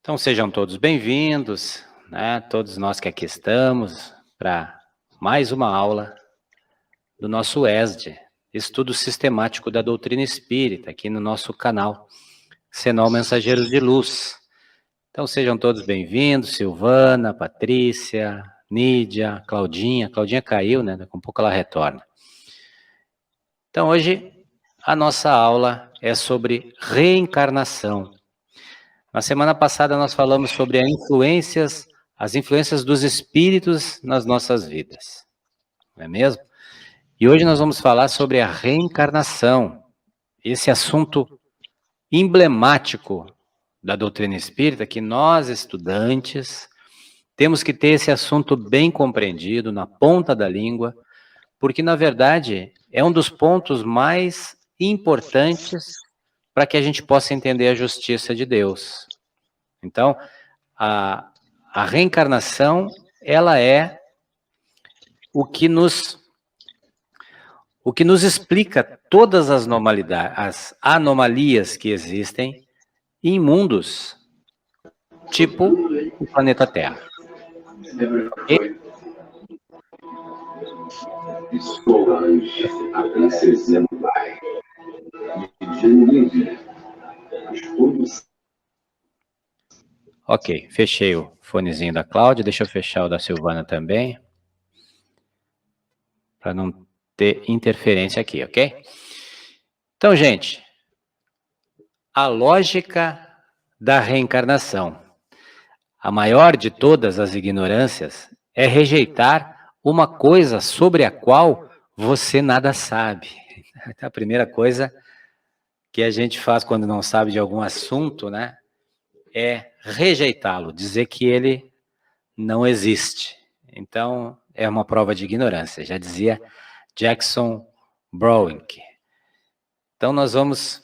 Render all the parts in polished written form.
Então sejam todos bem-vindos, né? Todos nós que aqui estamos para mais uma aula do nosso ESD, Estudo Sistemático da Doutrina Espírita, aqui no nosso canal Senol Mensageiros de Luz. Então sejam todos bem-vindos, Silvana, Patrícia, Nídia, Claudinha. Claudinha caiu, né? Daqui a pouco ela retorna. Então hoje a nossa aula é sobre reencarnação. Na semana passada nós falamos sobre as influências dos espíritos nas nossas vidas, não é mesmo? E hoje nós vamos falar sobre a reencarnação, esse assunto emblemático da doutrina espírita, que nós, estudantes, temos que ter esse assunto bem compreendido, na ponta da língua, porque, na verdade, é um dos pontos mais importantes para que a gente possa entender a justiça de Deus. Então, a reencarnação, ela é o que nos explica todas as anomalias que existem em mundos, tipo o planeta Terra. Okay? Solange, a princesa Mbai, Ok, fechei o fonezinho da Cláudia, deixa eu fechar o da Silvana também, para não ter interferência aqui, ok? Então, gente, a lógica da reencarnação. A maior de todas as ignorâncias é rejeitar uma coisa sobre a qual você nada sabe. A primeira coisa que a gente faz quando não sabe de algum assunto, né, é rejeitá-lo, dizer que ele não existe. Então, é uma prova de ignorância, já dizia Jackson Browning. Então, nós vamos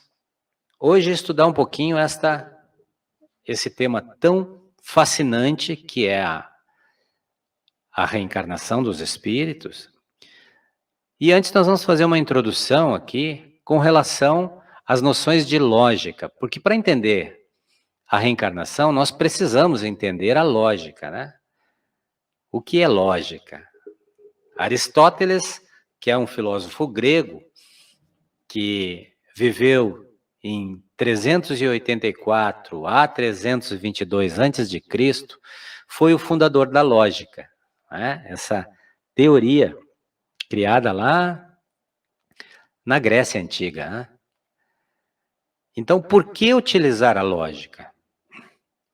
hoje estudar um pouquinho esse tema tão fascinante que é a reencarnação dos espíritos. E antes nós vamos fazer uma introdução aqui com relação às noções de lógica, porque para entender a reencarnação nós precisamos entender a lógica, né? O que é lógica? Aristóteles, que é um filósofo grego, que viveu em 384 a 322 a.C., foi o fundador da lógica, né? Essa teoria criada lá na Grécia Antiga, né? Então, por que utilizar a lógica?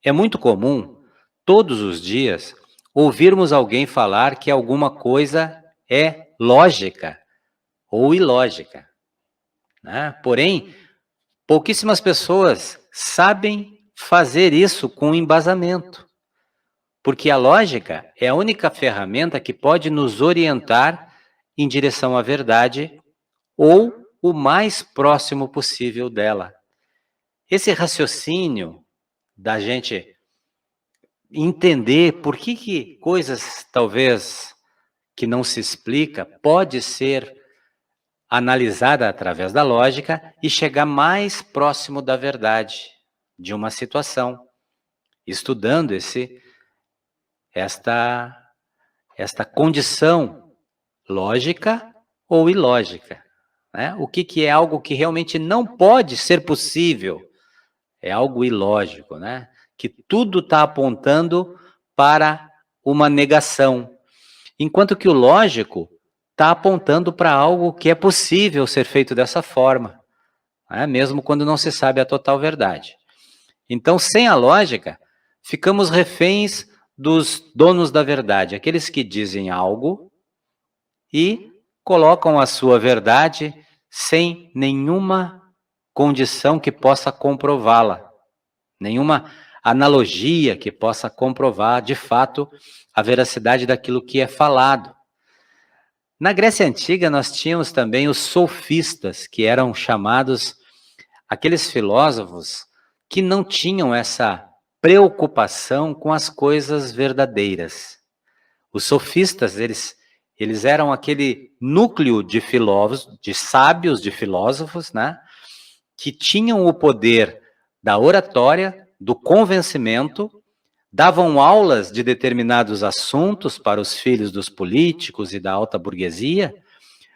É muito comum, todos os dias, ouvirmos alguém falar que alguma coisa é lógica ou ilógica, né? Porém, pouquíssimas pessoas sabem fazer isso com embasamento, porque a lógica é a única ferramenta que pode nos orientar em direção à verdade ou o mais próximo possível dela. Esse raciocínio da gente entender por que coisas talvez que não se explica pode ser analisada através da lógica e chegar mais próximo da verdade de uma situação, estudando esta condição lógica ou ilógica, né? O que é algo que realmente não pode ser possível, é algo ilógico, né? Que tudo está apontando para uma negação, enquanto que o lógico está apontando para algo que é possível ser feito dessa forma, né? Mesmo quando não se sabe a total verdade. Então, sem a lógica, ficamos reféns dos donos da verdade, aqueles que dizem algo e colocam a sua verdade sem nenhuma condição que possa comprová-la, nenhuma analogia que possa comprovar, de fato, a veracidade daquilo que é falado. Na Grécia Antiga, nós tínhamos também os sofistas, que eram chamados aqueles filósofos que não tinham essa preocupação com as coisas verdadeiras. Os sofistas, eles eram aquele núcleo de filósofos, de sábios, de filósofos, né, que tinham o poder da oratória do convencimento, davam aulas de determinados assuntos para os filhos dos políticos e da alta burguesia,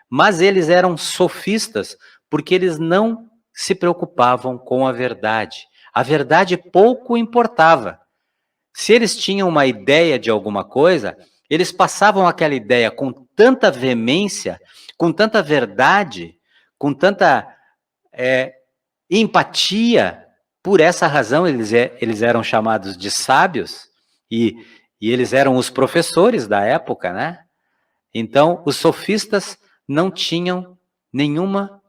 mas eles eram sofistas porque eles não se preocupavam com a verdade. A verdade pouco importava. Se eles tinham uma ideia de alguma coisa, eles passavam aquela ideia com tanta veemência, com tanta verdade, com tanta empatia. Por essa razão, eles eram chamados de sábios, e eles eram os professores da época, né? Então, os sofistas não tinham nenhuma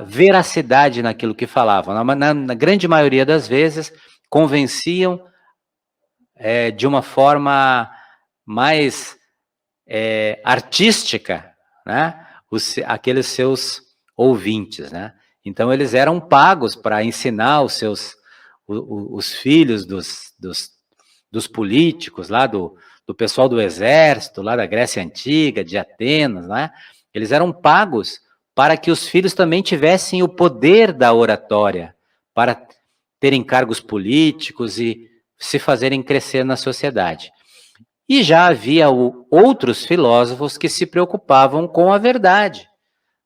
veracidade naquilo que falavam. Na grande maioria das vezes, convenciam de uma forma mais artística, né? Aqueles seus ouvintes, né? Então, eles eram pagos para ensinar os filhos dos políticos, lá do pessoal do exército, lá da Grécia Antiga, de Atenas, né? Eles eram pagos para que os filhos também tivessem o poder da oratória, para terem cargos políticos e se fazerem crescer na sociedade. E já havia outros filósofos que se preocupavam com a verdade.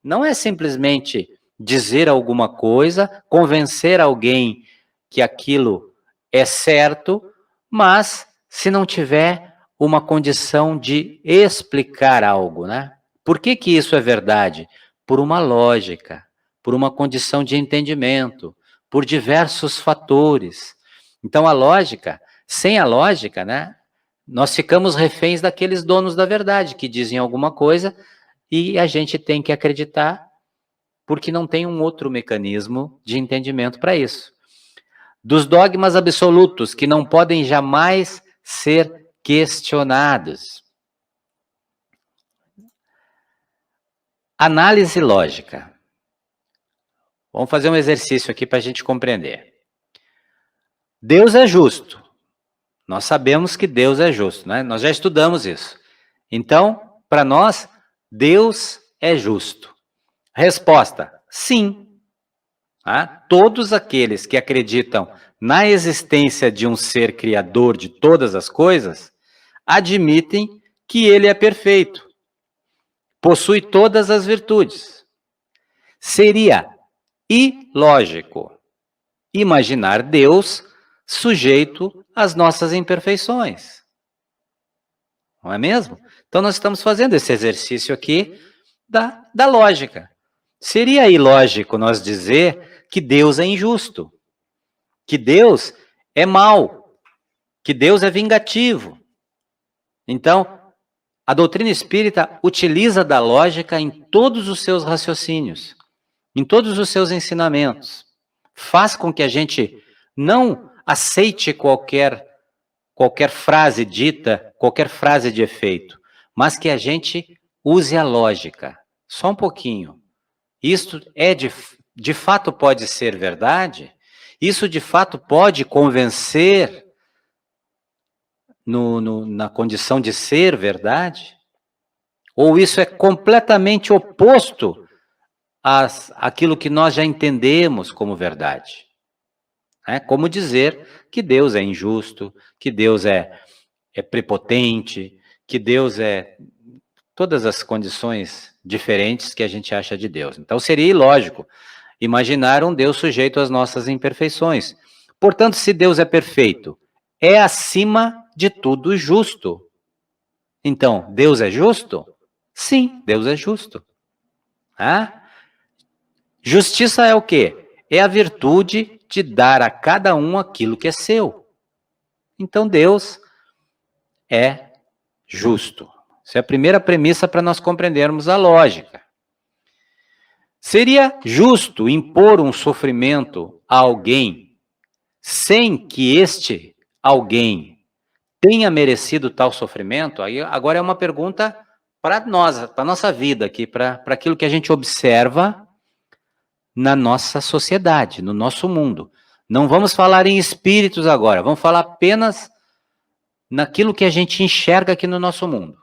Não é simplesmente dizer alguma coisa, convencer alguém que aquilo é certo, mas se não tiver uma condição de explicar algo, né? Por que isso é verdade? Por uma lógica, por uma condição de entendimento, por diversos fatores. Então, a lógica, sem a lógica, né? Nós ficamos reféns daqueles donos da verdade, que dizem alguma coisa e a gente tem que acreditar, porque não tem um outro mecanismo de entendimento para isso. Dos dogmas absolutos, que não podem jamais ser questionados. Análise lógica. Vamos fazer um exercício aqui para a gente compreender. Deus é justo. Nós sabemos que Deus é justo, né? Nós já estudamos isso. Então, para nós, Deus é justo. Resposta: sim. Todos aqueles que acreditam na existência de um ser criador de todas as coisas, admitem que ele é perfeito, possui todas as virtudes. Seria ilógico imaginar Deus sujeito às nossas imperfeições. Não é mesmo? Então, nós estamos fazendo esse exercício aqui da lógica. Seria ilógico nós dizer que Deus é injusto, que Deus é mau, que Deus é vingativo. Então, a doutrina espírita utiliza da lógica em todos os seus raciocínios, em todos os seus ensinamentos. Faz com que a gente não aceite qualquer frase dita, qualquer frase de efeito, mas que a gente use a lógica. Só um pouquinho. Isso de fato pode ser verdade? Isso de fato pode convencer na condição de ser verdade? Ou isso é completamente oposto àquilo que nós já entendemos como verdade? Como dizer que Deus é injusto, que Deus é prepotente, que Deus é todas as condições diferentes que a gente acha de Deus. Então, seria ilógico imaginar um Deus sujeito às nossas imperfeições. Portanto, se Deus é perfeito, é acima de tudo justo. Então, Deus é justo? Sim, Deus é justo. Justiça é o quê? É a virtude de dar a cada um aquilo que é seu. Então, Deus é justo. Essa é a primeira premissa para nós compreendermos a lógica. Seria justo impor um sofrimento a alguém sem que este alguém tenha merecido tal sofrimento? Aí agora é uma pergunta para nós, para a nossa vida aqui, para aquilo que a gente observa na nossa sociedade, no nosso mundo. Não vamos falar em espíritos agora, vamos falar apenas naquilo que a gente enxerga aqui no nosso mundo.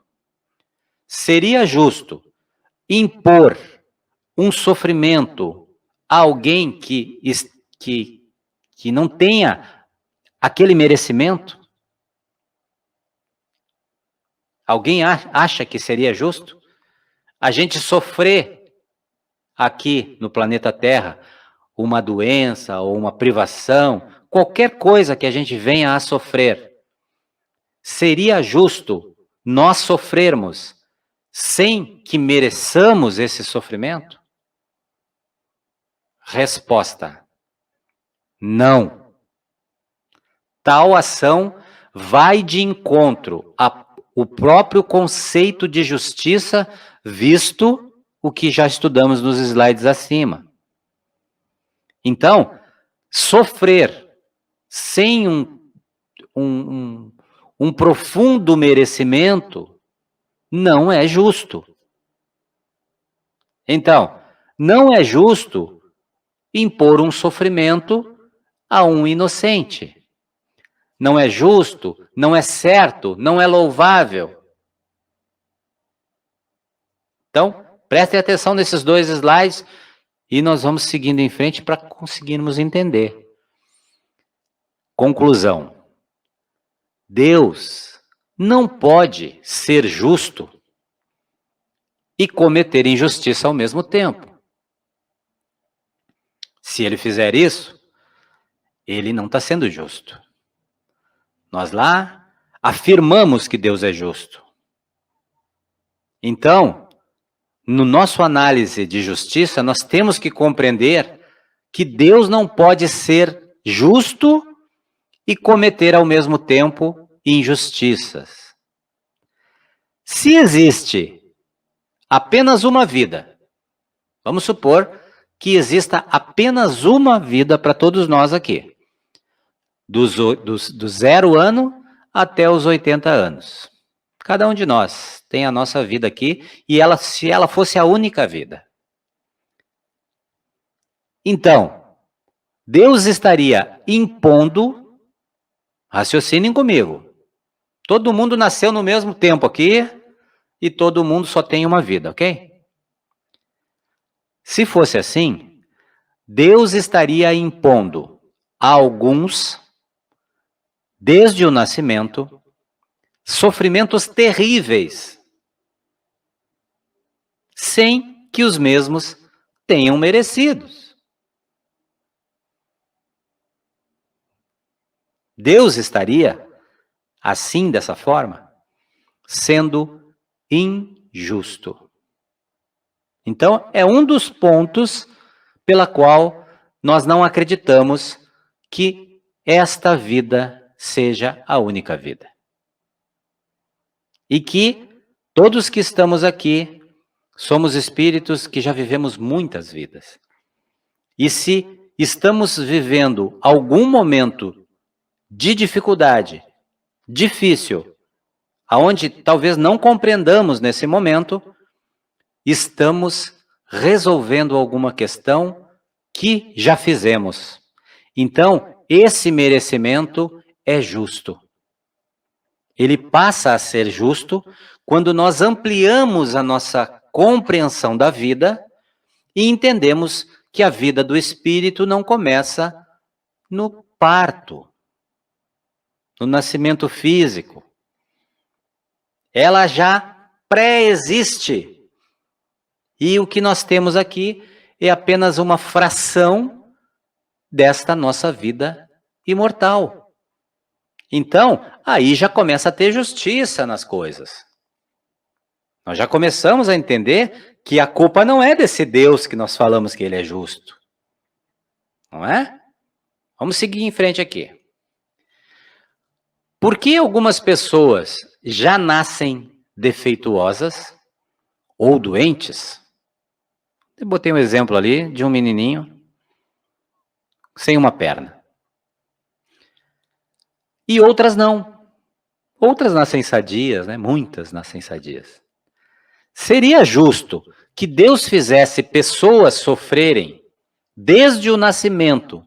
Seria justo impor um sofrimento a alguém que que não tenha aquele merecimento? Alguém acha que seria justo a gente sofrer aqui no planeta Terra uma doença ou uma privação, qualquer coisa que a gente venha a sofrer? Seria justo nós sofrermos sem que mereçamos esse sofrimento? Resposta: não. Tal ação vai de encontro ao próprio conceito de justiça, visto o que já estudamos nos slides acima. Então, sofrer sem um profundo merecimento não é justo. Então, não é justo impor um sofrimento a um inocente. Não é justo, não é certo, não é louvável. Então, prestem atenção nesses dois slides e nós vamos seguindo em frente para conseguirmos entender. Conclusão: Deus não pode ser justo e cometer injustiça ao mesmo tempo. Se ele fizer isso, ele não está sendo justo. Nós lá afirmamos que Deus é justo. Então, no nosso análise de justiça, nós temos que compreender que Deus não pode ser justo e cometer ao mesmo tempo injustiças. Se existe apenas uma vida, vamos supor que exista apenas uma vida para todos nós aqui, do 0 ano até os 80 anos. Cada um de nós tem a nossa vida aqui, e se ela fosse a única vida. Então, Deus estaria impondo, raciocinem comigo, todo mundo nasceu no mesmo tempo aqui, e todo mundo só tem uma vida, ok? Se fosse assim, Deus estaria impondo a alguns, desde o nascimento, sofrimentos terríveis, sem que os mesmos tenham merecidos. Deus estaria, assim, dessa forma, sendo injusto. Então, é um dos pontos pela qual nós não acreditamos que esta vida seja a única vida. E que todos que estamos aqui somos espíritos que já vivemos muitas vidas. E se estamos vivendo algum momento de dificuldade, difícil, aonde talvez não compreendamos nesse momento, estamos resolvendo alguma questão que já fizemos. Então, esse merecimento é justo. Ele passa a ser justo quando nós ampliamos a nossa compreensão da vida e entendemos que a vida do espírito não começa no parto, no nascimento físico. Ela já pré-existe. E o que nós temos aqui é apenas uma fração desta nossa vida imortal. Então, aí já começa a ter justiça nas coisas. Nós já começamos a entender que a culpa não é desse Deus que nós falamos que ele é justo. Não é? Vamos seguir em frente aqui. Por que algumas pessoas já nascem defeituosas ou doentes? Eu botei um exemplo ali de um menininho sem uma perna. E outras não. Outras nascem sadias, né? Muitas nascem sadias. Seria justo que Deus fizesse pessoas sofrerem desde o nascimento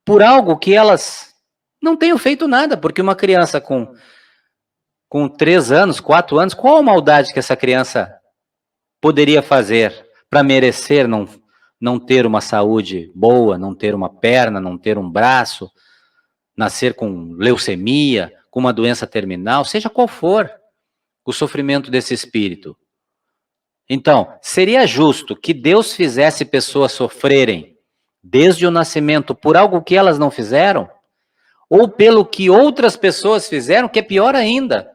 por algo que elas não tenham feito nada? Porque uma criança com 3 anos, 4 anos, qual a maldade que essa criança poderia fazer para merecer não ter uma saúde boa, não ter uma perna, não ter um braço, nascer com leucemia, com uma doença terminal, seja qual for o sofrimento desse espírito. Então, seria justo que Deus fizesse pessoas sofrerem desde o nascimento por algo que elas não fizeram? Ou pelo que outras pessoas fizeram, que é pior ainda?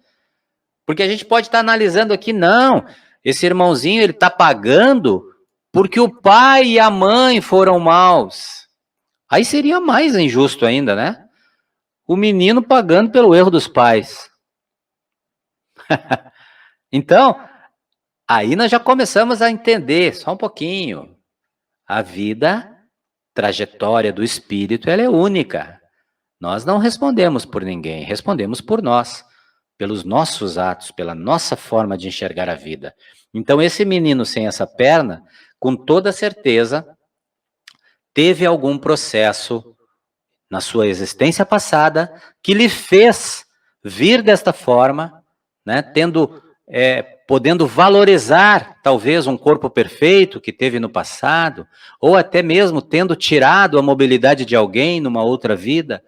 Porque a gente pode estar analisando aqui, não, esse irmãozinho ele está pagando porque o pai e a mãe foram maus. Aí seria mais injusto ainda, né? O menino pagando pelo erro dos pais. Então, aí nós já começamos a entender, só um pouquinho, a vida, trajetória do espírito, ela é única. Nós não respondemos por ninguém, respondemos por nós, pelos nossos atos, pela nossa forma de enxergar a vida. Então, esse menino sem essa perna, com toda certeza, teve algum processo na sua existência passada que lhe fez vir desta forma, né, podendo valorizar talvez um corpo perfeito que teve no passado, ou até mesmo tendo tirado a mobilidade de alguém numa outra vida,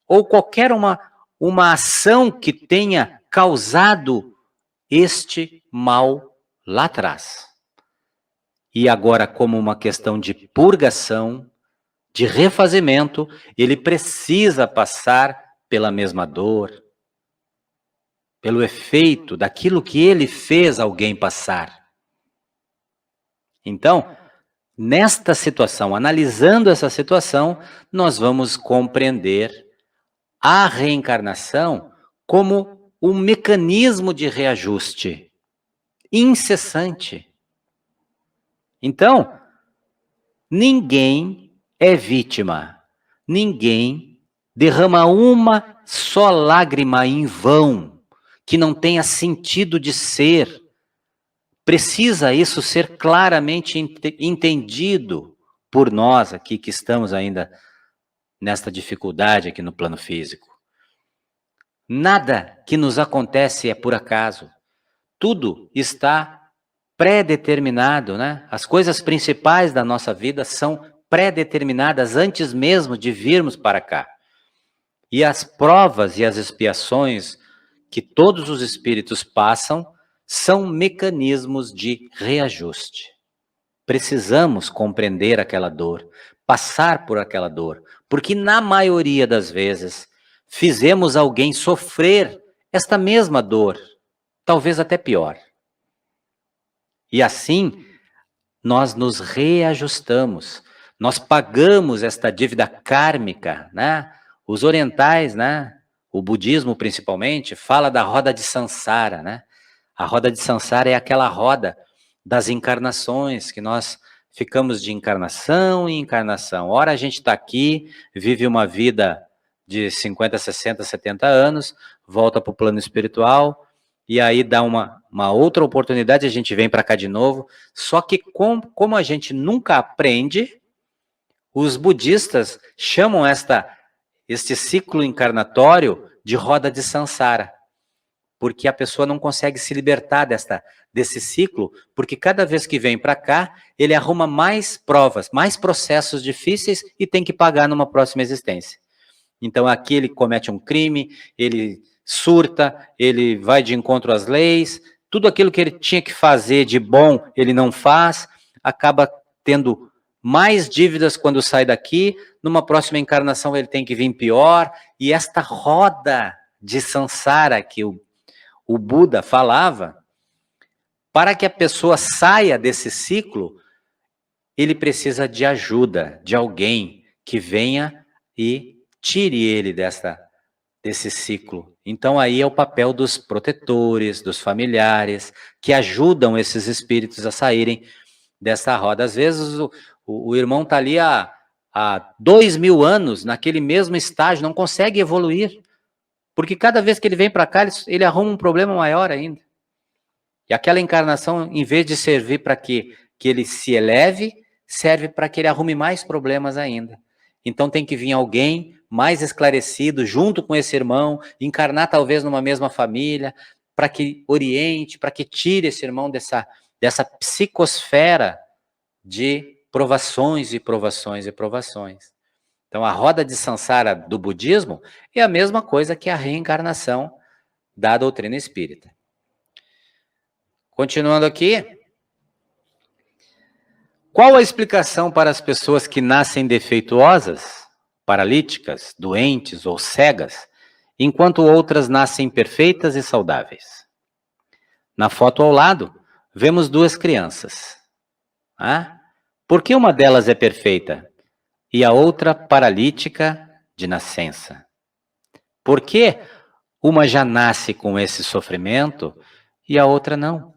ou qualquer uma ação que tenha causado este mal lá atrás. E agora, como uma questão de purgação, de refazimento, ele precisa passar pela mesma dor, pelo efeito daquilo que ele fez alguém passar. Então, nesta situação, analisando essa situação, nós vamos compreender a reencarnação como um mecanismo de reajuste incessante. Então, ninguém é vítima, ninguém derrama uma só lágrima em vão, que não tenha sentido de ser. Precisa isso ser claramente entendido por nós aqui que estamos ainda nesta dificuldade aqui no plano físico. Nada que nos acontece é por acaso. Tudo está pré-determinado, né? As coisas principais da nossa vida são pré-determinadas antes mesmo de virmos para cá. E as provas e as expiações que todos os espíritos passam são mecanismos de reajuste. Precisamos compreender aquela dor, passar por aquela dor, porque na maioria das vezes fizemos alguém sofrer esta mesma dor, talvez até pior. E assim, nós nos reajustamos, nós pagamos esta dívida kármica, né? Os orientais, né? O budismo principalmente, fala da roda de Sansara, né? A roda de Sansara é aquela roda das encarnações, que nós ficamos de encarnação em encarnação. Ora a gente está aqui, vive uma vida de 50, 60, 70 anos, volta para o plano espiritual, e aí dá uma outra oportunidade, a gente vem para cá de novo. Só que como a gente nunca aprende, os budistas chamam este ciclo encarnatório de roda de Sansara, porque a pessoa não consegue se libertar desse ciclo, porque cada vez que vem para cá, ele arruma mais provas, mais processos difíceis e tem que pagar numa próxima existência. Então aqui ele comete um crime, ele surta, ele vai de encontro às leis, tudo aquilo que ele tinha que fazer de bom, ele não faz, acaba tendo mais dívidas quando sai daqui, numa próxima encarnação ele tem que vir pior, e esta roda de Sansara que o Buda falava, para que a pessoa saia desse ciclo, ele precisa de ajuda, de alguém que venha e tire ele desse ciclo. Então aí é o papel dos protetores, dos familiares, que ajudam esses espíritos a saírem dessa roda. Às vezes o irmão está ali há 2000 anos, naquele mesmo estágio, não consegue evoluir, porque cada vez que ele vem para cá, ele arruma um problema maior ainda. E aquela encarnação, em vez de servir para que ele se eleve, serve para que ele arrume mais problemas ainda. Então tem que vir alguém mais esclarecido, junto com esse irmão, encarnar talvez numa mesma família, para que oriente, para que tire esse irmão dessa psicosfera de provações e provações e provações. Então, a roda de Sansara do budismo é a mesma coisa que a reencarnação da doutrina espírita. Continuando aqui. Qual a explicação para as pessoas que nascem defeituosas, paralíticas, doentes ou cegas, enquanto outras nascem perfeitas e saudáveis? Na foto ao lado, vemos duas crianças. Por que uma delas é perfeita e a outra paralítica de nascença? Por que uma já nasce com esse sofrimento e a outra não?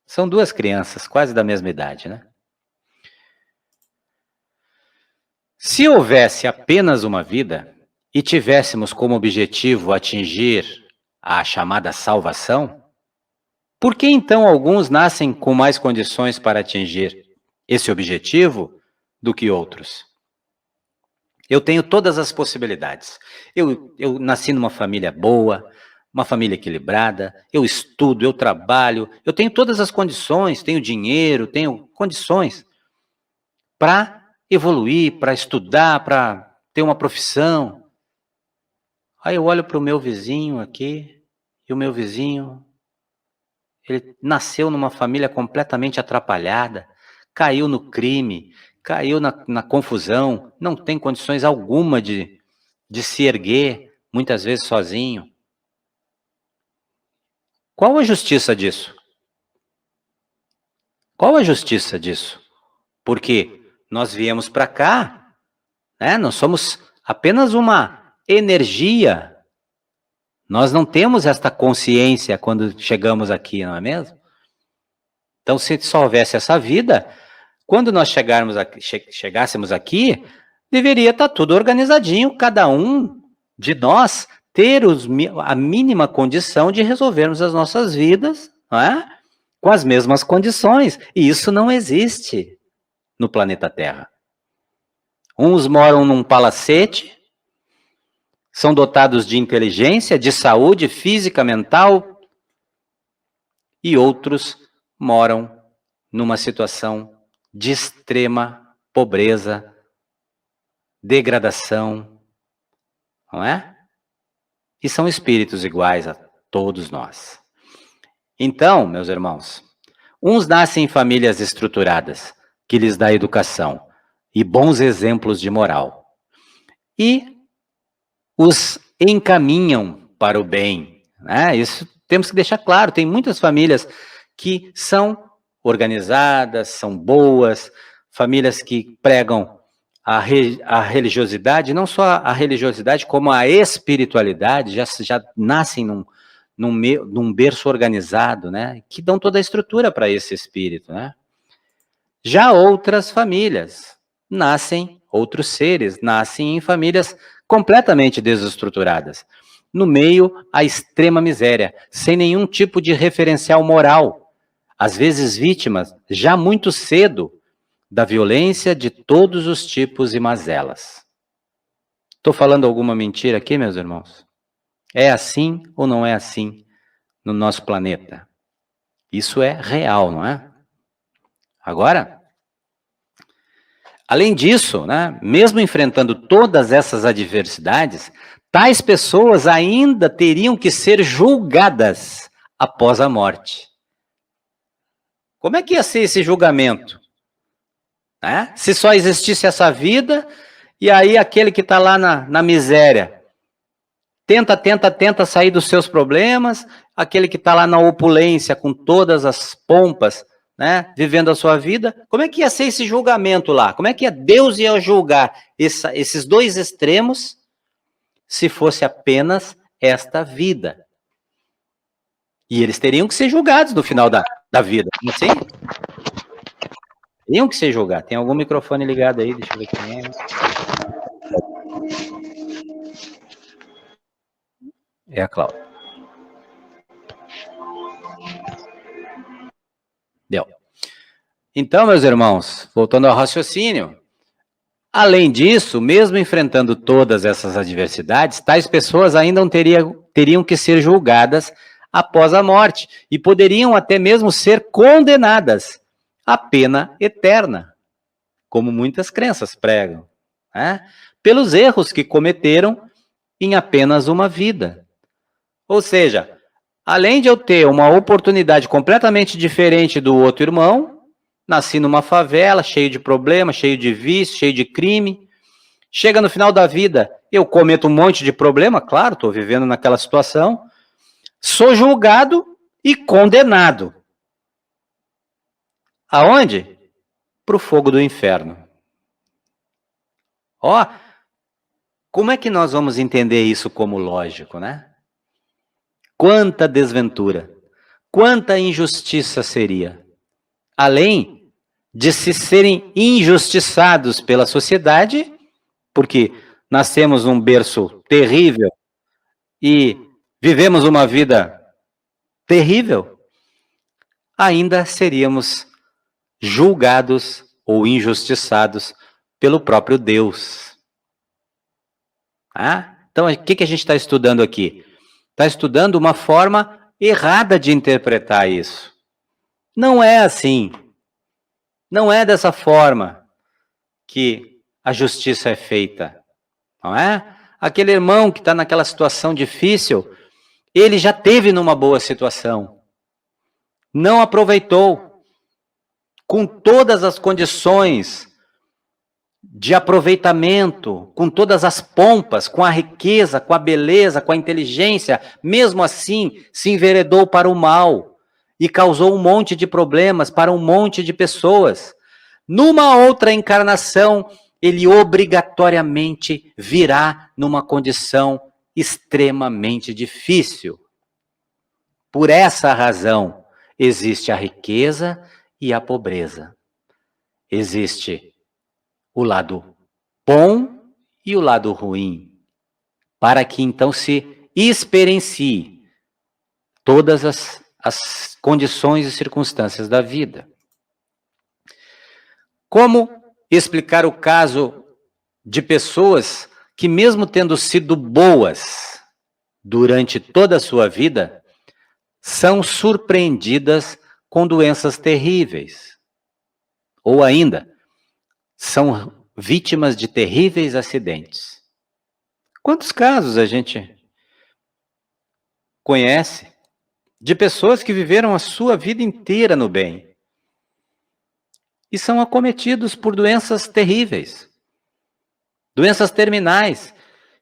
São duas crianças, quase da mesma idade, né? Se houvesse apenas uma vida e tivéssemos como objetivo atingir a chamada salvação, por que então alguns nascem com mais condições para atingir esse objetivo do que outros? Eu tenho todas as possibilidades. Eu nasci numa família boa, uma família equilibrada, eu estudo, eu trabalho, eu tenho todas as condições, tenho dinheiro, tenho condições para evoluir, para estudar, para ter uma profissão. Aí eu olho para o meu vizinho aqui, e o meu vizinho, ele nasceu numa família completamente atrapalhada, caiu no crime, caiu na confusão, não tem condições alguma de se erguer, muitas vezes sozinho. Qual a justiça disso? Qual a justiça disso? Porque nós viemos para cá, né? Nós somos apenas uma energia. Nós não temos esta consciência quando chegamos aqui, não é mesmo? Então, se só houvesse essa vida, quando nós chegássemos aqui, deveria estar tudo organizadinho, cada um de nós ter a mínima condição de resolvermos as nossas vidas, não é? Com as mesmas condições. E isso não existe no planeta Terra. Uns moram num palacete, são dotados de inteligência, de saúde física, mental, e outros moram numa situação de extrema pobreza, degradação, não é? E são espíritos iguais a todos nós. Então, meus irmãos, uns nascem em famílias estruturadas, que lhes dá educação e bons exemplos de moral, e os encaminham para o bem, né? Isso temos que deixar claro. Tem muitas famílias que são organizadas, são boas, famílias que pregam a religiosidade, não só a religiosidade, como a espiritualidade, já nascem num berço organizado, né? Que dão toda a estrutura para esse espírito, né? Já outras famílias outros seres nascem em famílias completamente desestruturadas, no meio à extrema miséria, sem nenhum tipo de referencial moral, às vezes vítimas, já muito cedo, da violência de todos os tipos e mazelas. Estou falando alguma mentira aqui, meus irmãos? É assim ou não é assim no nosso planeta? Isso é real, não é? Agora, além disso, né, mesmo enfrentando todas essas adversidades, tais pessoas ainda teriam que ser julgadas após a morte. Como é que ia ser esse julgamento? Se só existisse essa vida, e aí aquele que está lá na miséria, tenta sair dos seus problemas, aquele que está lá na opulência, com todas as pompas, né, vivendo a sua vida, como é que ia ser esse julgamento lá? Como é que Deus ia julgar esses dois extremos, se fosse apenas esta vida? E eles teriam que ser julgados no final da vida, não assim? Teriam que ser julgados. Tem algum microfone ligado aí? Deixa eu ver quem é. É a Cláudia. Deu. Então, meus irmãos, voltando ao raciocínio, além disso, mesmo enfrentando todas essas adversidades, tais pessoas ainda teriam que ser julgadas após a morte e poderiam até mesmo ser condenadas à pena eterna, como muitas crenças pregam, né? Pelos erros que cometeram em apenas uma vida. Ou seja, além de eu ter uma oportunidade completamente diferente do outro irmão, nasci numa favela, cheio de problemas, cheio de vício, cheio de crime. Chega no final da vida, eu cometo um monte de problema, claro, estou vivendo naquela situação, sou julgado e condenado. Aonde? Para o fogo do inferno. Ó, como é que nós vamos entender isso como lógico, né? Quanta desventura, quanta injustiça seria. Além de se serem injustiçados pela sociedade, porque nascemos num berço terrível e vivemos uma vida terrível, ainda seríamos julgados ou injustiçados pelo próprio Deus. Então, o que a gente está estudando aqui? Está estudando uma forma errada de interpretar isso. Não é assim. Não é dessa forma que a justiça é feita. Não é? Aquele irmão que está naquela situação difícil, ele já teve numa boa situação. Não aproveitou. Com todas as condições de aproveitamento, com todas as pompas, com a riqueza, com a beleza, com a inteligência, mesmo assim se enveredou para o mal e causou um monte de problemas para um monte de pessoas. Numa outra encarnação, ele obrigatoriamente virá numa condição extremamente difícil. Por essa razão, existe a riqueza e a pobreza. Existe o lado bom e o lado ruim, para que então se experiencie todas as condições e circunstâncias da vida. Como explicar o caso de pessoas que, mesmo tendo sido boas durante toda a sua vida, são surpreendidas com doenças terríveis? Ou ainda, são vítimas de terríveis acidentes. Quantos casos a gente conhece de pessoas que viveram a sua vida inteira no bem e são acometidos por doenças terríveis, doenças terminais,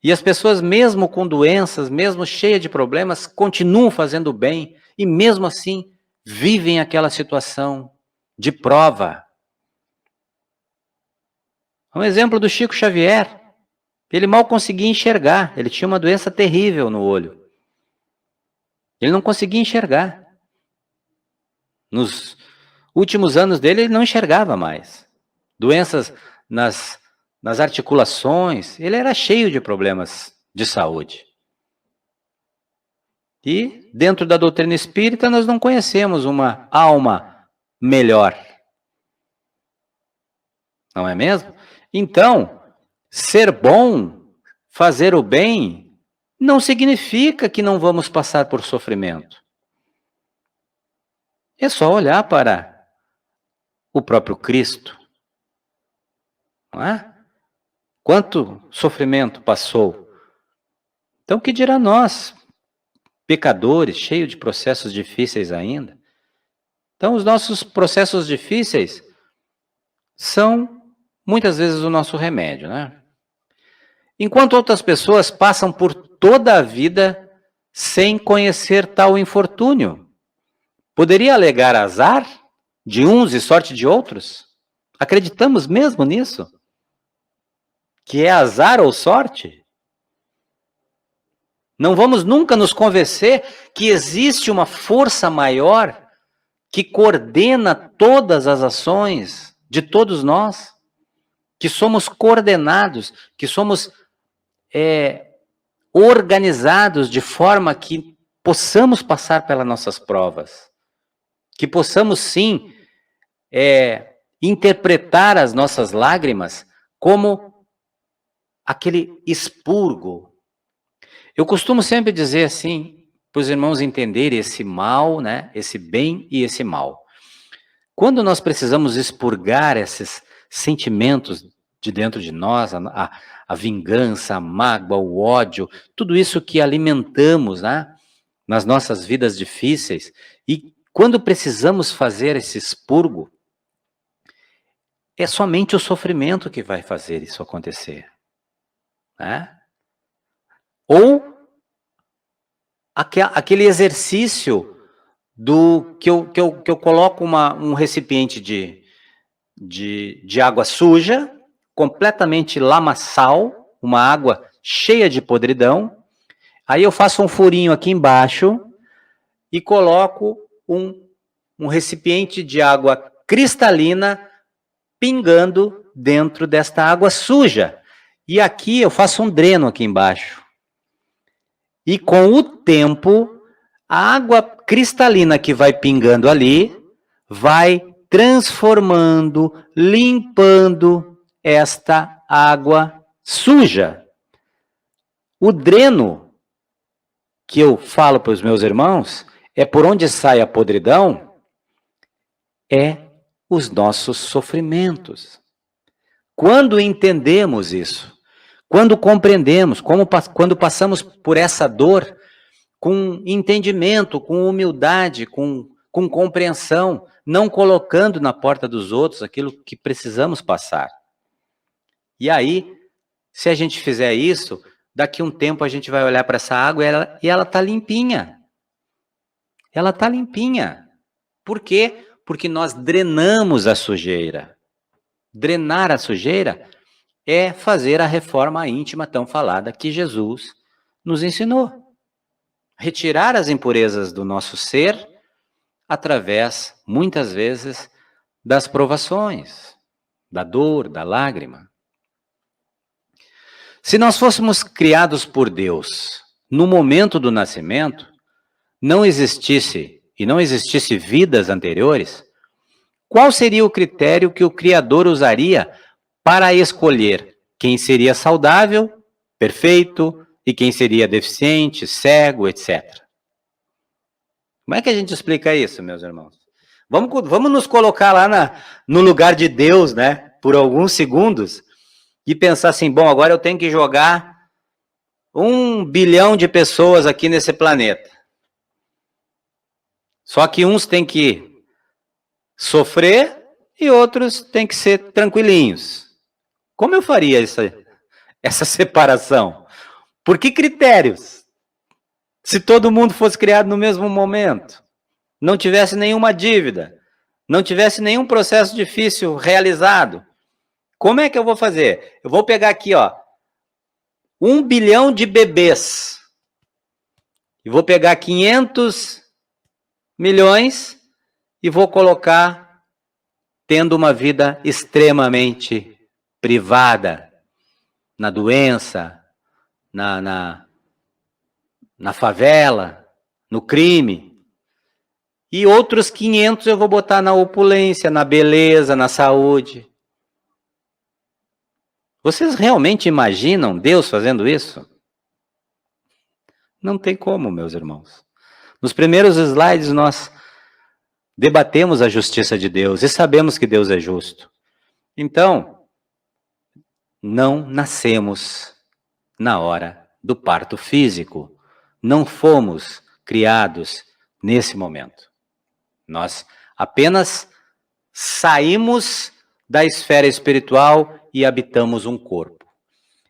e as pessoas, mesmo com doenças, mesmo cheias de problemas, continuam fazendo bem e mesmo assim vivem aquela situação de prova. Um exemplo do Chico Xavier. Ele mal conseguia enxergar, ele tinha uma doença terrível no olho. Ele não conseguia enxergar. Nos últimos anos dele, ele não enxergava mais. Doenças nas articulações, ele era cheio de problemas de saúde. E dentro da doutrina espírita, nós não conhecemos uma alma melhor. Não é mesmo? Então, ser bom, fazer o bem, não significa que não vamos passar por sofrimento. É só olhar para o próprio Cristo. Não é? Quanto sofrimento passou. Então, que dirá nós, pecadores, cheios de processos difíceis ainda? Então, os nossos processos difíceis são muitas vezes o nosso remédio, né? Enquanto outras pessoas passam por toda a vida sem conhecer tal infortúnio. Poderia alegar azar de uns e sorte de outros? Acreditamos mesmo nisso? Que é azar ou sorte? Não vamos nunca nos convencer que existe uma força maior que coordena todas as ações de todos nós? Que somos coordenados, que somos organizados de forma que possamos passar pelas nossas provas, que possamos sim interpretar as nossas lágrimas como aquele expurgo. Eu costumo sempre dizer assim, para os irmãos entenderem esse mal, né, esse bem e esse mal. Quando nós precisamos expurgar esses sentimentos de dentro de nós, a vingança, a mágoa, o ódio, tudo isso que alimentamos, né, nas nossas vidas difíceis. E quando precisamos fazer esse expurgo, é somente o sofrimento que vai fazer isso acontecer, né? Ou aquele exercício que eu coloco um recipiente de água suja, completamente lamaçal, uma água cheia de podridão, aí eu faço um furinho aqui embaixo e coloco um recipiente de água cristalina pingando dentro desta água suja. E aqui eu faço um dreno aqui embaixo. E com o tempo, a água cristalina que vai pingando ali, vai transformando, limpando esta água suja. O dreno que eu falo para os meus irmãos, é por onde sai a podridão, é os nossos sofrimentos. Quando entendemos isso, quando compreendemos, quando passamos por essa dor, com entendimento, com humildade, com compreensão, não colocando na porta dos outros aquilo que precisamos passar. E aí, se a gente fizer isso, daqui a um tempo a gente vai olhar para essa água e ela está limpinha. Ela está limpinha. Por quê? Porque nós drenamos a sujeira. Drenar a sujeira é fazer a reforma íntima tão falada que Jesus nos ensinou. Retirar as impurezas do nosso ser através, muitas vezes, das provações, da dor, da lágrima. Se nós fôssemos criados por Deus no momento do nascimento, não existisse vidas anteriores, qual seria o critério que o Criador usaria para escolher quem seria saudável, perfeito, e quem seria deficiente, cego, etc. Como é que a gente explica isso, meus irmãos? Vamos nos colocar lá no lugar de Deus, né, por alguns segundos, e pensar assim, bom, agora eu tenho que jogar 1 bilhão de pessoas aqui nesse planeta. Só que uns têm que sofrer e outros têm que ser tranquilinhos. Como eu faria essa separação? Por que critérios? Se todo mundo fosse criado no mesmo momento, não tivesse nenhuma dívida, não tivesse nenhum processo difícil realizado, como é que eu vou fazer? Eu vou pegar aqui, ó, 1 bilhão de bebês, e vou pegar 500 milhões e vou colocar tendo uma vida extremamente privada, na doença, na favela, no crime. E outros 500 eu vou botar na opulência, na beleza, na saúde. Vocês realmente imaginam Deus fazendo isso? Não tem como, meus irmãos. Nos primeiros slides nós debatemos a justiça de Deus e sabemos que Deus é justo. Então, não nascemos na hora do parto físico. Não fomos criados nesse momento. Nós apenas saímos da esfera espiritual e habitamos um corpo.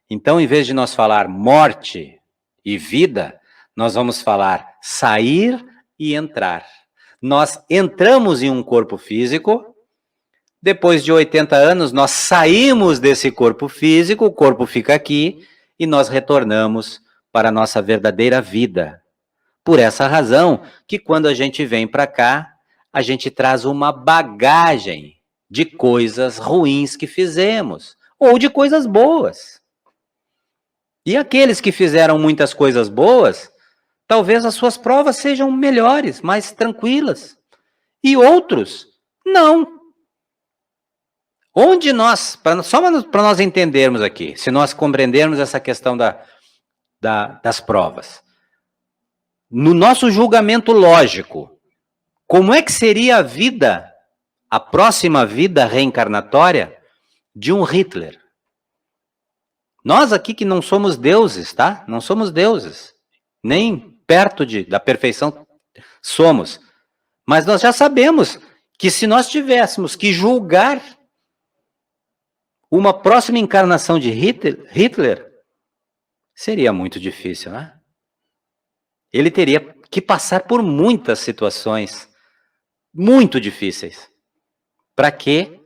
Então, em vez de nós falar morte e vida, nós vamos falar sair e entrar. Nós entramos em um corpo físico, depois de 80 anos, nós saímos desse corpo físico, o corpo fica aqui, e nós retornamos para a nossa verdadeira vida. Por essa razão, que quando a gente vem para cá, a gente traz uma bagagem de coisas ruins que fizemos, ou de coisas boas. E aqueles que fizeram muitas coisas boas, talvez as suas provas sejam melhores, mais tranquilas. E outros, não. Onde nós, só para nós entendermos aqui, se nós compreendermos essa questão das provas, no nosso julgamento lógico, como é que seria a vida, a próxima vida reencarnatória, de um Hitler. Nós aqui que não somos deuses, tá? Não somos deuses. Nem perto da perfeição somos. Mas nós já sabemos que se nós tivéssemos que julgar uma próxima encarnação de Hitler, seria muito difícil, né? Ele teria que passar por muitas situações muito difíceis para que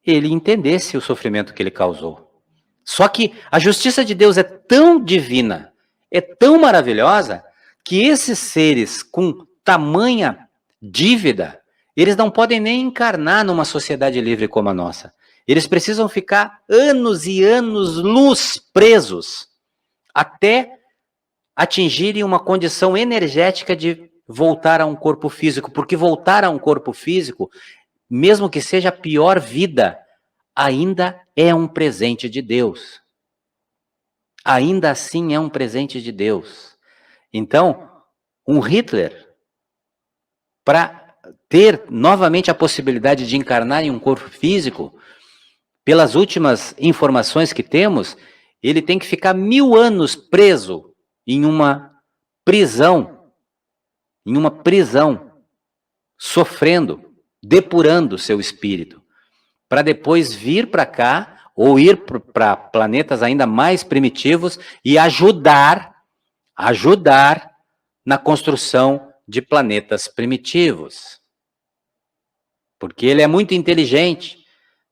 ele entendesse o sofrimento que ele causou. Só que a justiça de Deus é tão divina, é tão maravilhosa, que esses seres com tamanha dívida, eles não podem nem encarnar numa sociedade livre como a nossa. Eles precisam ficar anos e anos-luz presos até atingirem uma condição energética de voltar a um corpo físico. Porque voltar a um corpo físico, mesmo que seja a pior vida, ainda é um presente de Deus. Ainda assim é um presente de Deus. Então, um Hitler, para ter novamente a possibilidade de encarnar em um corpo físico, pelas últimas informações que temos, ele tem que ficar 1000 anos preso em uma prisão, sofrendo, depurando seu espírito, para depois vir para cá, ou ir para planetas ainda mais primitivos e ajudar na construção de planetas primitivos. Porque ele é muito inteligente,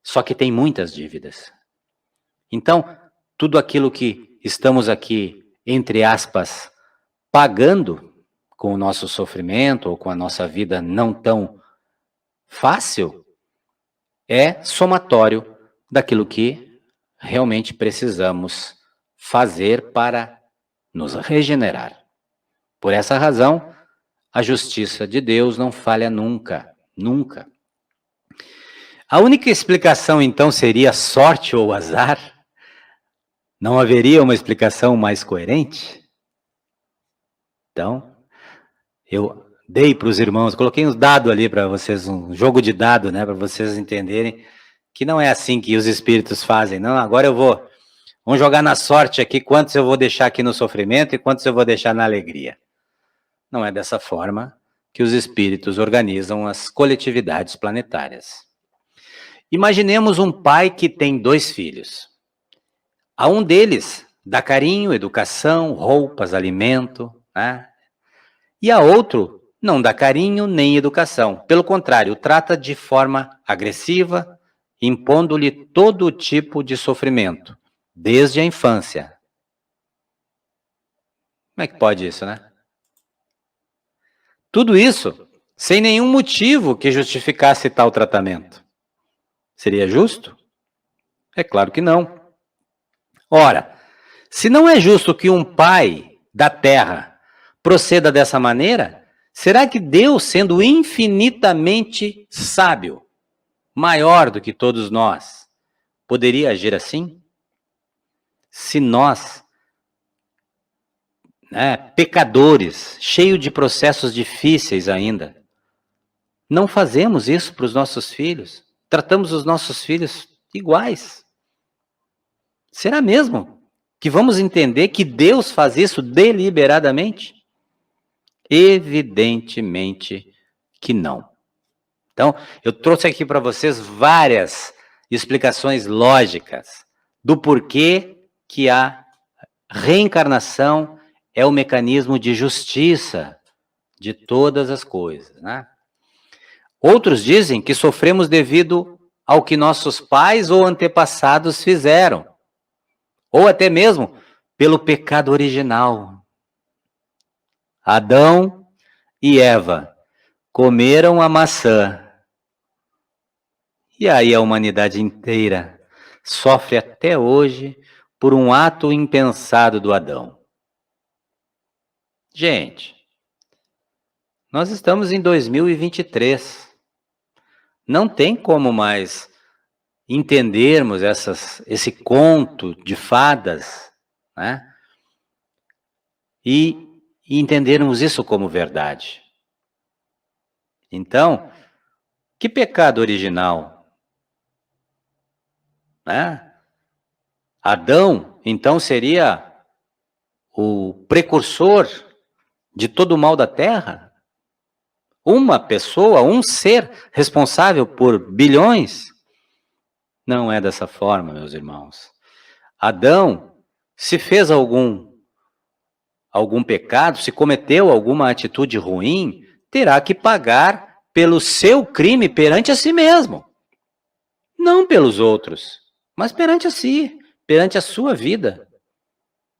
só que tem muitas dívidas. Então, tudo aquilo que estamos aqui, entre aspas, pagando com o nosso sofrimento ou com a nossa vida não tão fácil, é somatório daquilo que realmente precisamos fazer para nos regenerar. Por essa razão, a justiça de Deus não falha nunca, nunca. A única explicação, então, seria sorte ou azar? Não haveria uma explicação mais coerente? Então, eu dei para os irmãos, coloquei uns dados ali para vocês, um jogo de dado, né, para vocês entenderem que não é assim que os espíritos fazem. Não, agora vamos jogar na sorte aqui quantos eu vou deixar aqui no sofrimento e quantos eu vou deixar na alegria. Não é dessa forma que os espíritos organizam as coletividades planetárias. Imaginemos um pai que tem 2 filhos. A um deles dá carinho, educação, roupas, alimento, né? E a outro não dá carinho nem educação. Pelo contrário, trata de forma agressiva, impondo-lhe todo tipo de sofrimento, desde a infância. Como é que pode isso, né? Tudo isso sem nenhum motivo que justificasse tal tratamento. Seria justo? É claro que não. Ora, se não é justo que um pai da terra proceda dessa maneira, será que Deus, sendo infinitamente sábio, maior do que todos nós, poderia agir assim? Se nós, pecadores, cheios de processos difíceis ainda, não fazemos isso para os nossos filhos, tratamos os nossos filhos iguais. Será mesmo que vamos entender que Deus faz isso deliberadamente? Evidentemente que não. Então, eu trouxe aqui para vocês várias explicações lógicas do porquê que a reencarnação é o mecanismo de justiça de todas as coisas, né? Outros dizem que sofremos devido ao que nossos pais ou antepassados fizeram, ou até mesmo pelo pecado original. Adão e Eva comeram a maçã. E aí a humanidade inteira sofre até hoje por um ato impensado do Adão. Gente, nós estamos em 2023. Não tem como mais entendermos esse conto de fadas, né? E entendermos isso como verdade. Então, que pecado original né? Adão, então, seria o precursor de todo o mal da Terra? Uma pessoa, um ser responsável por bilhões? Não é dessa forma, meus irmãos. Adão, se fez algum pecado, se cometeu alguma atitude ruim, terá que pagar pelo seu crime perante a si mesmo. Não pelos outros, mas perante a si, perante a sua vida.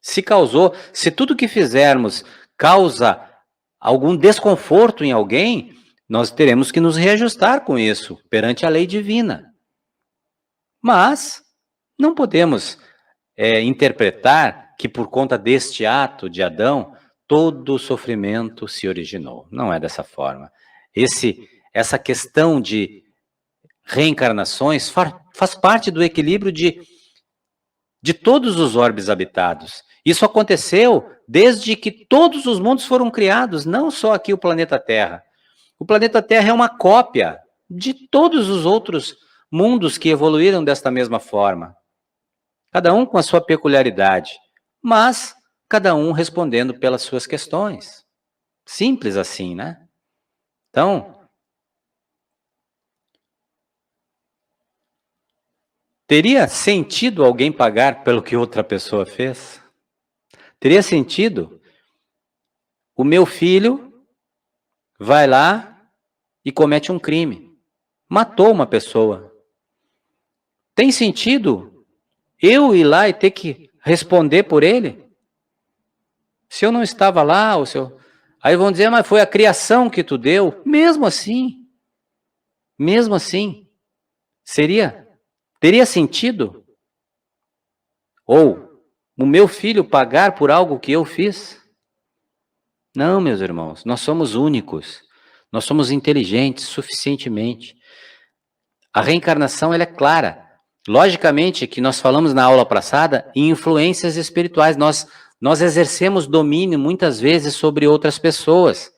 Se tudo que fizermos causa algum desconforto em alguém, nós teremos que nos reajustar com isso, perante a lei divina. Mas não podemos interpretar que por conta deste ato de Adão, todo o sofrimento se originou. Não é dessa forma. Essa questão de reencarnações faz parte do equilíbrio de todos os orbes habitados. Isso aconteceu desde que todos os mundos foram criados, não só aqui o planeta Terra. O planeta Terra é uma cópia de todos os outros mundos que evoluíram desta mesma forma. Cada um com a sua peculiaridade, mas cada um respondendo pelas suas questões. Simples assim, né? Então, teria sentido alguém pagar pelo que outra pessoa fez? Teria sentido? O meu filho vai lá e comete um crime. Matou uma pessoa. Tem sentido eu ir lá e ter que responder por ele? Se eu não estava lá, ou se eu... Aí vão dizer, mas foi a criação que tu deu. Mesmo assim, teria sentido? Ou o meu filho pagar por algo que eu fiz? Não, meus irmãos, nós somos únicos. Nós somos inteligentes suficientemente. A reencarnação, ela é clara. Logicamente que nós falamos na aula passada em influências espirituais. Nós exercemos domínio muitas vezes sobre outras pessoas.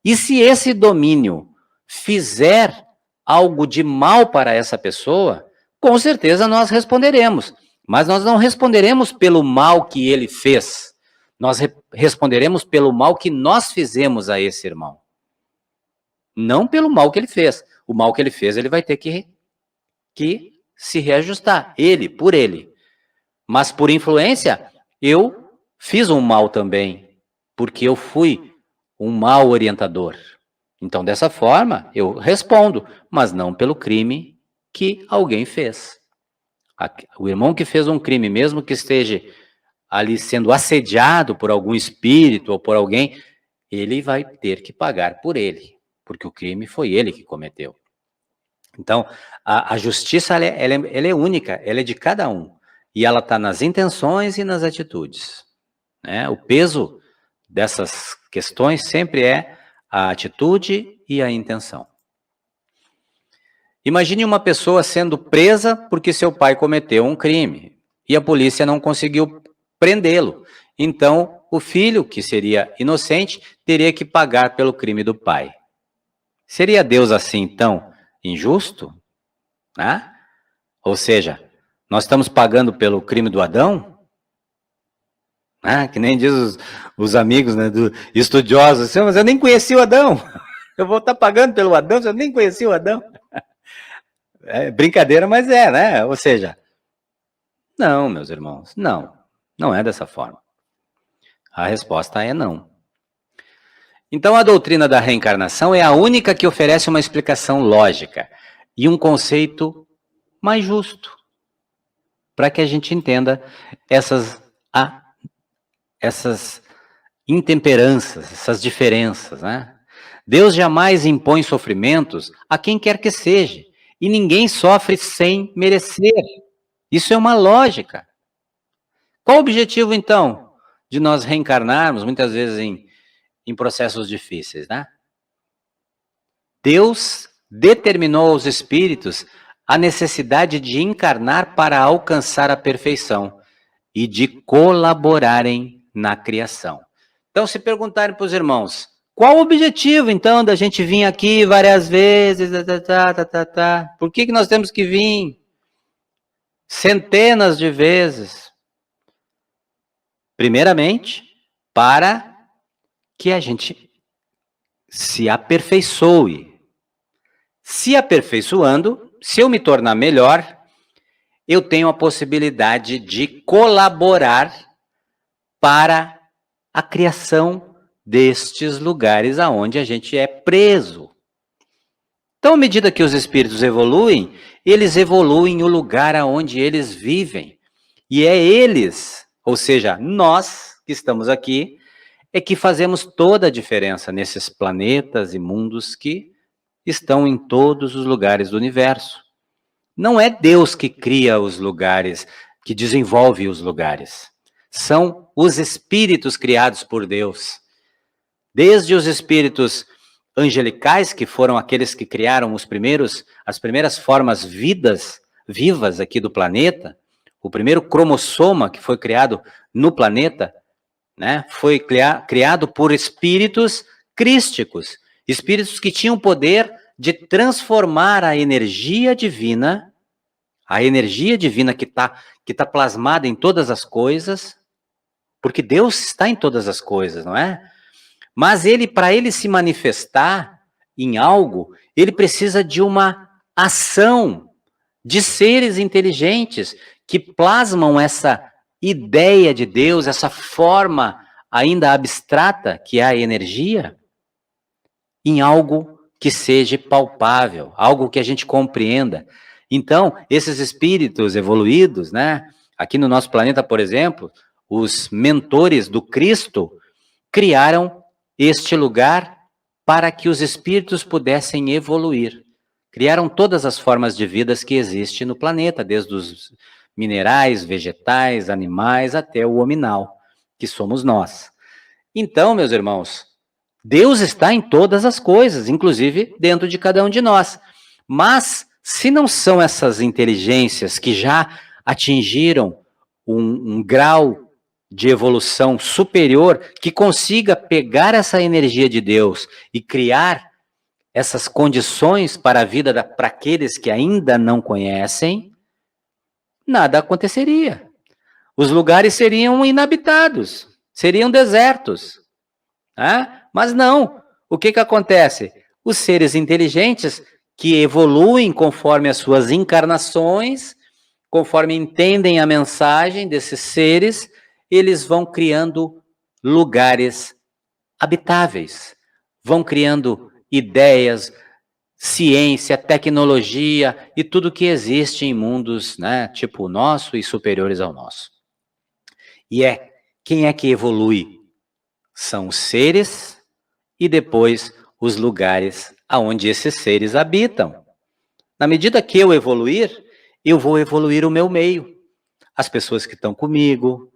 E se esse domínio fizer algo de mal para essa pessoa, com certeza nós responderemos. Mas nós não responderemos pelo mal que ele fez. Nós responderemos pelo mal que nós fizemos a esse irmão. Não pelo mal que ele fez. O mal que ele fez, ele vai ter que se reajustar. Ele, por ele. Mas por influência, eu fiz um mal também. Porque eu fui um mau orientador. Então, dessa forma, eu respondo. Mas não pelo crime que alguém fez. O irmão que fez um crime, mesmo que esteja ali sendo assediado por algum espírito ou por alguém, ele vai ter que pagar por ele, porque o crime foi ele que cometeu. Então, a justiça ela é única, ela é de cada um, e ela está nas intenções e nas atitudes, né? O peso dessas questões sempre é a atitude e a intenção. Imagine uma pessoa sendo presa porque seu pai cometeu um crime e a polícia não conseguiu prendê-lo. Então, o filho, que seria inocente, teria que pagar pelo crime do pai. Seria Deus assim, então, injusto? Né? Ou seja, nós estamos pagando pelo crime do Adão? Que nem diz os amigos, né, estudiosos, assim, mas eu nem conheci o Adão. Eu vou estar pagando pelo Adão, eu nem conheci o Adão. É brincadeira, mas né? Ou seja, não, meus irmãos, não é dessa forma. A resposta é não. Então, a doutrina da reencarnação é a única que oferece uma explicação lógica e um conceito mais justo, para que a gente entenda essas intemperanças, essas diferenças, né? Deus jamais impõe sofrimentos a quem quer que seja, e ninguém sofre sem merecer. Isso é uma lógica. Qual o objetivo, então, de nós reencarnarmos, muitas vezes em processos difíceis, né? Deus determinou aos espíritos a necessidade de encarnar para alcançar a perfeição e de colaborarem na criação. Então, se perguntarem para os irmãos, qual o objetivo, então, da gente vir aqui várias vezes, por que nós temos que vir? centenas de vezes. Primeiramente, para que a gente se aperfeiçoe. Se aperfeiçoando, se eu me tornar melhor, eu tenho a possibilidade de colaborar para a criação destes lugares aonde a gente é preso. Então, à medida que os espíritos evoluem, eles evoluem o lugar aonde eles vivem. E é eles, ou seja, nós que estamos aqui, é que fazemos toda a diferença nesses planetas e mundos que estão em todos os lugares do universo. Não é Deus que cria os lugares, que desenvolve os lugares. São os espíritos criados por Deus. Desde os espíritos angelicais, que foram aqueles que criaram as primeiras formas vivas aqui do planeta, o primeiro cromossoma que foi criado no planeta, né, foi criado por espíritos crísticos, espíritos que tinham o poder de transformar a energia divina que tá plasmada em todas as coisas, porque Deus está em todas as coisas, não é? Mas para ele se manifestar em algo, ele precisa de uma ação de seres inteligentes que plasmam essa ideia de Deus, essa forma ainda abstrata, que é a energia, em algo que seja palpável, algo que a gente compreenda. Então, esses espíritos evoluídos, né, aqui no nosso planeta, por exemplo, os mentores do Cristo criaram este lugar para que os espíritos pudessem evoluir. Criaram todas as formas de vidas que existem no planeta, desde os minerais, vegetais, animais, até o hominal, que somos nós. Então, meus irmãos, Deus está em todas as coisas, inclusive dentro de cada um de nós. Mas, se não são essas inteligências que já atingiram um grau de evolução superior, que consiga pegar essa energia de Deus e criar essas condições para a vida para aqueles que ainda não conhecem, nada aconteceria. Os lugares seriam inabitados, seriam desertos. Né? Mas não. O que acontece? Os seres inteligentes que evoluem conforme as suas encarnações, conforme entendem a mensagem desses seres, eles vão criando lugares habitáveis, vão criando ideias, ciência, tecnologia e tudo que existe em mundos, né, tipo o nosso e superiores ao nosso. E quem é que evolui? São os seres e depois os lugares aonde esses seres habitam. Na medida que eu evoluir, eu vou evoluir o meu meio. As pessoas que estão comigo,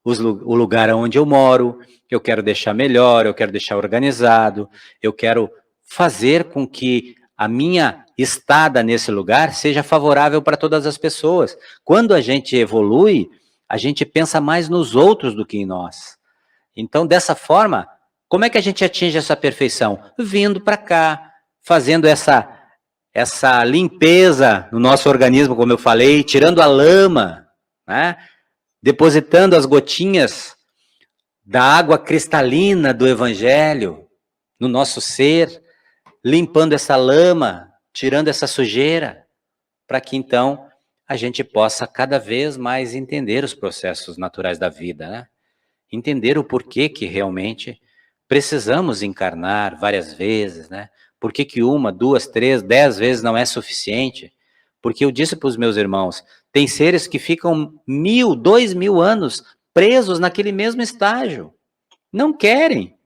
o lugar onde eu moro, eu quero deixar melhor, eu quero deixar organizado, eu quero fazer com que a minha estada nesse lugar seja favorável para todas as pessoas. Quando a gente evolui, a gente pensa mais nos outros do que em nós. Então, dessa forma, como é que a gente atinge essa perfeição? Vindo para cá, fazendo essa limpeza no nosso organismo, como eu falei, tirando a lama, né? Depositando as gotinhas da água cristalina do Evangelho no nosso ser, limpando essa lama, tirando essa sujeira, para que então a gente possa cada vez mais entender os processos naturais da vida, né? Entender o porquê que realmente precisamos encarnar várias vezes, né? Por que 1, 2, 3, 10 vezes não é suficiente? Porque eu disse para os meus irmãos, tem seres que ficam 1000, 2000 anos presos naquele mesmo estágio. Não querem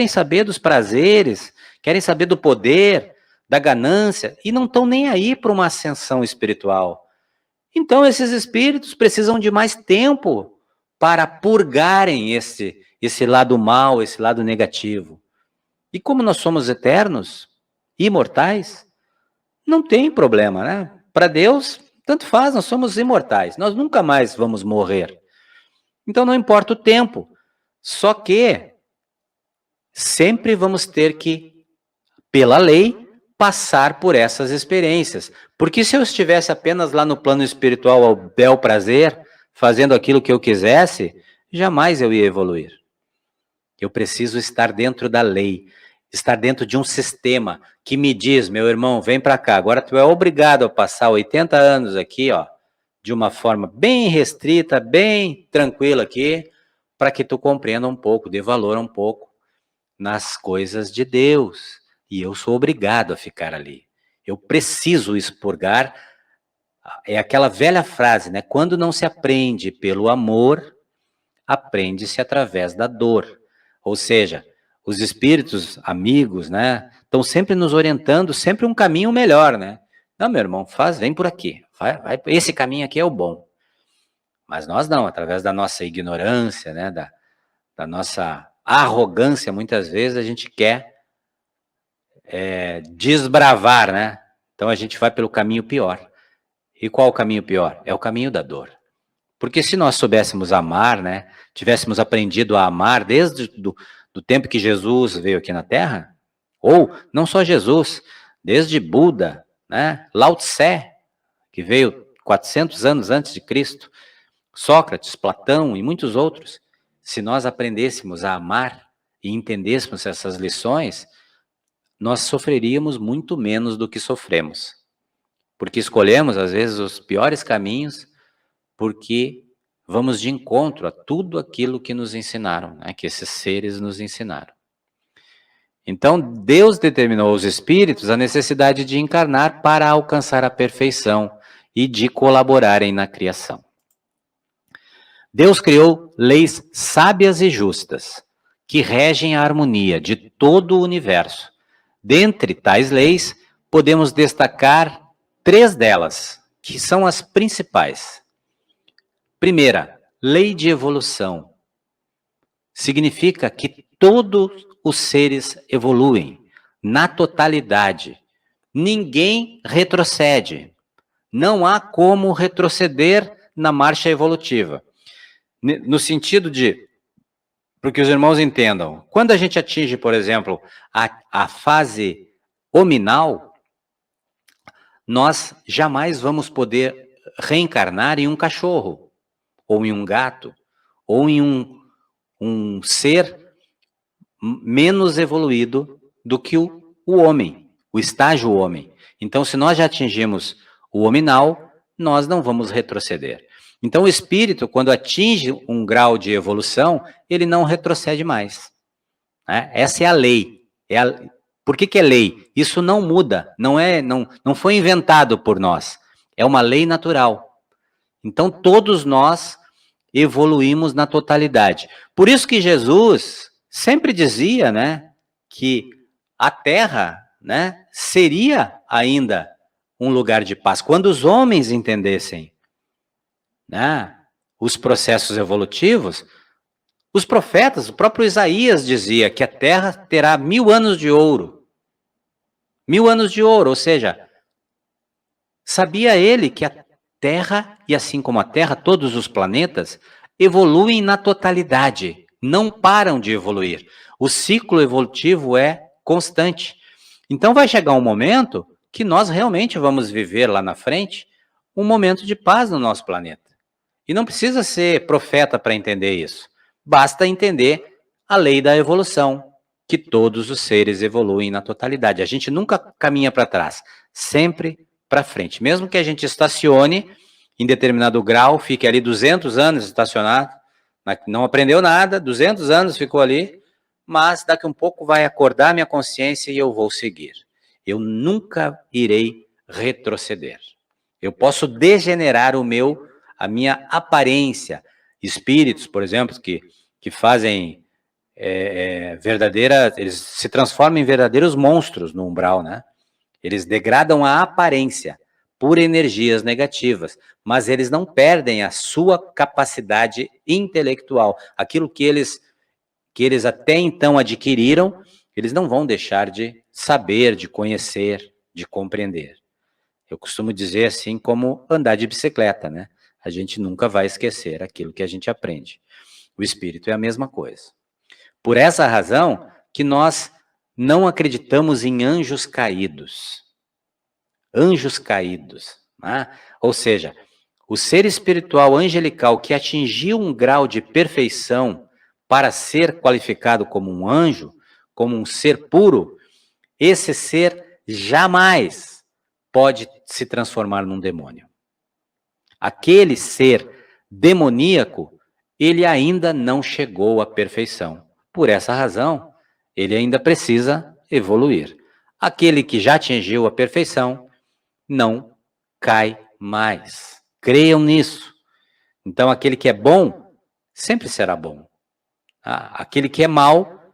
saber dos prazeres, querem saber do poder, da ganância, e não estão nem aí para uma ascensão espiritual. Então, esses espíritos precisam de mais tempo para purgarem esse lado mal, esse lado negativo. E como nós somos eternos, imortais, não tem problema, né? Para Deus, tanto faz, nós somos imortais, nós nunca mais vamos morrer. Então não importa o tempo, só que sempre vamos ter que, pela lei, passar por essas experiências. Porque se eu estivesse apenas lá no plano espiritual ao bel prazer, fazendo aquilo que eu quisesse, jamais eu ia evoluir. Eu preciso estar dentro da lei, estar dentro de um sistema que me diz, meu irmão, vem para cá, agora tu é obrigado a passar 80 anos aqui, ó, de uma forma bem restrita, bem tranquila aqui, para que tu compreenda um pouco, dê valor um pouco nas coisas de Deus. E eu sou obrigado a ficar ali. Eu preciso expurgar. É aquela velha frase, né? Quando não se aprende pelo amor, aprende-se através da dor. Ou seja, os espíritos amigos, né, estão sempre nos orientando, sempre um caminho melhor, né? Não, meu irmão, vem por aqui. Vai, esse caminho aqui é o bom. Mas nós não, através da nossa ignorância, né, da nossa arrogância, muitas vezes a gente quer desbravar, né? Então a gente vai pelo caminho pior. E qual o caminho pior? É o caminho da dor. Porque se nós soubéssemos amar, né, tivéssemos aprendido a amar desde do tempo que Jesus veio aqui na Terra, ou não só Jesus, desde Buda, né, Lao Tse, que veio 400 anos antes de Cristo, Sócrates, Platão e muitos outros, se nós aprendêssemos a amar e entendêssemos essas lições, nós sofreríamos muito menos do que sofremos. Porque escolhemos, às vezes, os piores caminhos, porque vamos de encontro a tudo aquilo que nos ensinaram, né? Que esses seres nos ensinaram. Então, Deus determinou aos espíritos a necessidade de encarnar para alcançar a perfeição e de colaborarem na criação. Deus criou leis sábias e justas, que regem a harmonia de todo o universo. Dentre tais leis, podemos destacar 3 delas, que são as principais. Primeira, lei de evolução. Significa que todos os seres evoluem na totalidade. Ninguém retrocede. Não há como retroceder na marcha evolutiva. No sentido de, para que os irmãos entendam, quando a gente atinge, por exemplo, a fase hominal, nós jamais vamos poder reencarnar em um cachorro, ou em um gato, ou em um ser menos evoluído do que o homem, o estágio homem. Então, se nós já atingimos o hominal, nós não vamos retroceder. Então, o espírito, quando atinge um grau de evolução, ele não retrocede mais. Né? Essa é a lei. Por que é lei? Isso não muda, não foi inventado por nós. É uma lei natural. Então, todos nós evoluímos na totalidade. Por isso que Jesus sempre dizia, né, que a Terra, né, seria ainda um lugar de paz. Quando os homens entendessem, né, os processos evolutivos, os profetas, o próprio Isaías dizia que a Terra terá 1000 anos de ouro. 1000 anos de ouro, ou seja, sabia ele que a Terra, e assim como a Terra, todos os planetas, evoluem na totalidade, não param de evoluir. O ciclo evolutivo é constante. Então vai chegar um momento que nós realmente vamos viver lá na frente um momento de paz no nosso planeta. E não precisa ser profeta para entender isso. Basta entender a lei da evolução, que todos os seres evoluem na totalidade. A gente nunca caminha para trás, sempre para frente. Mesmo que a gente estacione em determinado grau, fique ali 200 anos estacionado, não aprendeu nada, 200 anos ficou ali, mas daqui a um pouco vai acordar minha consciência e eu vou seguir. Eu nunca irei retroceder. Eu posso degenerar a minha aparência. Espíritos, por exemplo, que fazem eles se transformam em verdadeiros monstros no umbral, né? Eles degradam a aparência por energias negativas, mas eles não perdem a sua capacidade intelectual. Aquilo que eles até então adquiriram, eles não vão deixar de saber, de conhecer, de compreender. Eu costumo dizer assim como andar de bicicleta, né? A gente nunca vai esquecer aquilo que a gente aprende. O espírito é a mesma coisa. Por essa razão que nós não acreditamos em anjos caídos. Anjos caídos, né? Ou seja, o ser espiritual angelical que atingiu um grau de perfeição para ser qualificado como um anjo, como um ser puro, esse ser jamais pode se transformar num demônio. Aquele ser demoníaco, ele ainda não chegou à perfeição. Por essa razão, ele ainda precisa evoluir. Aquele que já atingiu a perfeição não cai mais. Creiam nisso. Então, aquele que é bom sempre será bom. Aquele que é mau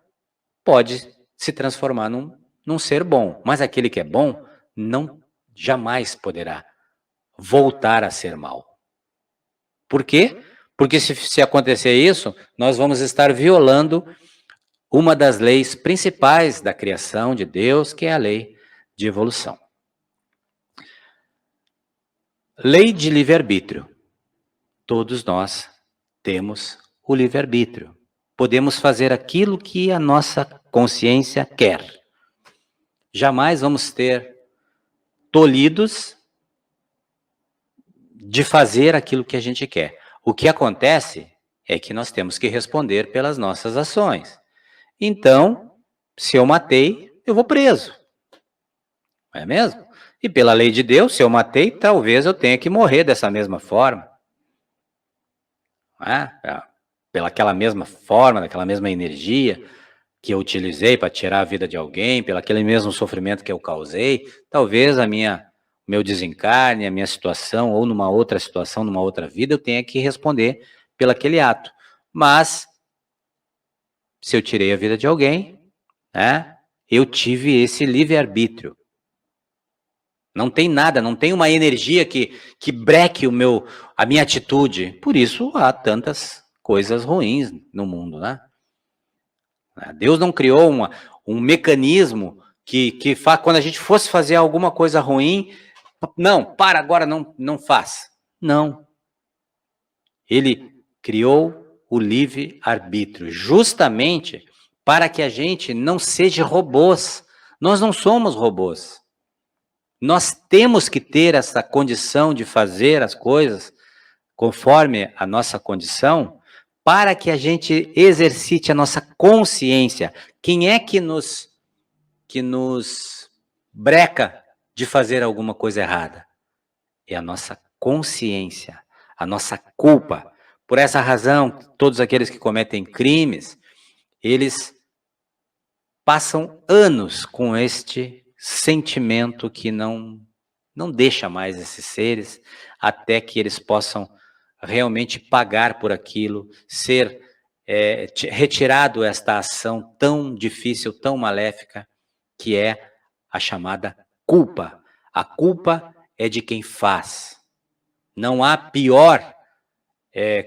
pode se transformar num ser bom, mas aquele que é bom não jamais poderá voltar a ser mau. Por quê? Porque se acontecer isso, nós vamos estar violando uma das leis principais da criação de Deus, que é a lei de evolução. Lei de livre-arbítrio. Todos nós temos o livre-arbítrio. Podemos fazer aquilo que a nossa consciência quer. Jamais vamos ter tolhidos de fazer aquilo que a gente quer. O que acontece é que nós temos que responder pelas nossas ações. Então, se eu matei, eu vou preso. Não é mesmo? E pela lei de Deus, se eu matei, talvez eu tenha que morrer dessa mesma forma. Pela aquela mesma forma, daquela mesma energia que eu utilizei para tirar a vida de alguém, pelo aquele mesmo sofrimento que eu causei, talvez meu desencarne, a minha situação, ou numa outra situação, numa outra vida, eu tenha que responder pelo aquele ato. Mas, se eu tirei a vida de alguém, né, eu tive esse livre-arbítrio. Não tem nada, não tem uma energia que breque a minha atitude. Por isso há tantas coisas ruins no mundo, né? Deus não criou um mecanismo que quando a gente fosse fazer alguma coisa ruim, não, para agora, não faz. Não. Ele criou o livre-arbítrio, justamente para que a gente não seja robôs. Nós não somos robôs. Nós temos que ter essa condição de fazer as coisas conforme a nossa condição, para que a gente exercite a nossa consciência. Quem é que nos breca de fazer alguma coisa errada? É a nossa consciência, a nossa culpa. Por essa razão, todos aqueles que cometem crimes, eles passam anos com este sentimento que não deixa mais esses seres até que eles possam realmente pagar por aquilo, ser retirado esta ação tão difícil, tão maléfica, que é a chamada culpa. A culpa é de quem faz. Não há pior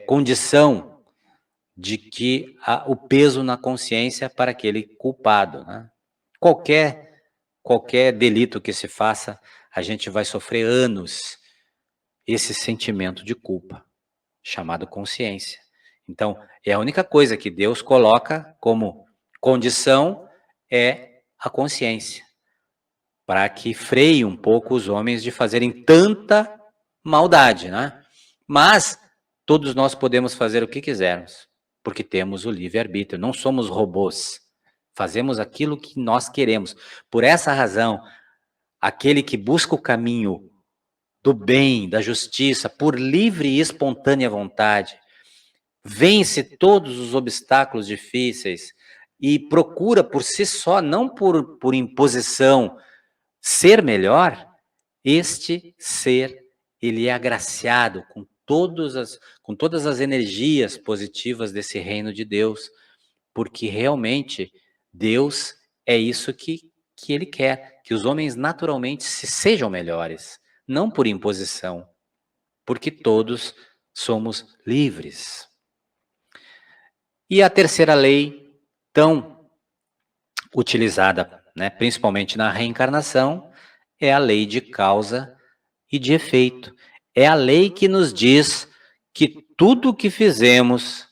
condição de que o peso na consciência para aquele culpado, né? Qualquer delito que se faça, a gente vai sofrer anos esse sentimento de culpa, chamado consciência. Então, é a única coisa que Deus coloca como condição é a consciência, para que freie um pouco os homens de fazerem tanta maldade, né? Mas todos nós podemos fazer o que quisermos, porque temos o livre-arbítrio, não somos robôs. Fazemos aquilo que nós queremos. Por essa razão, aquele que busca o caminho do bem, da justiça, por livre e espontânea vontade, vence todos os obstáculos difíceis e procura por si só, não por imposição, ser melhor, este ser, ele é agraciado com todas as energias positivas desse reino de Deus, porque realmente Deus é isso que ele quer, que os homens naturalmente sejam melhores, não por imposição, porque todos somos livres. E a terceira lei, tão utilizada, né, principalmente na reencarnação, é a lei de causa e de efeito. É a lei que nos diz que tudo o que fizemos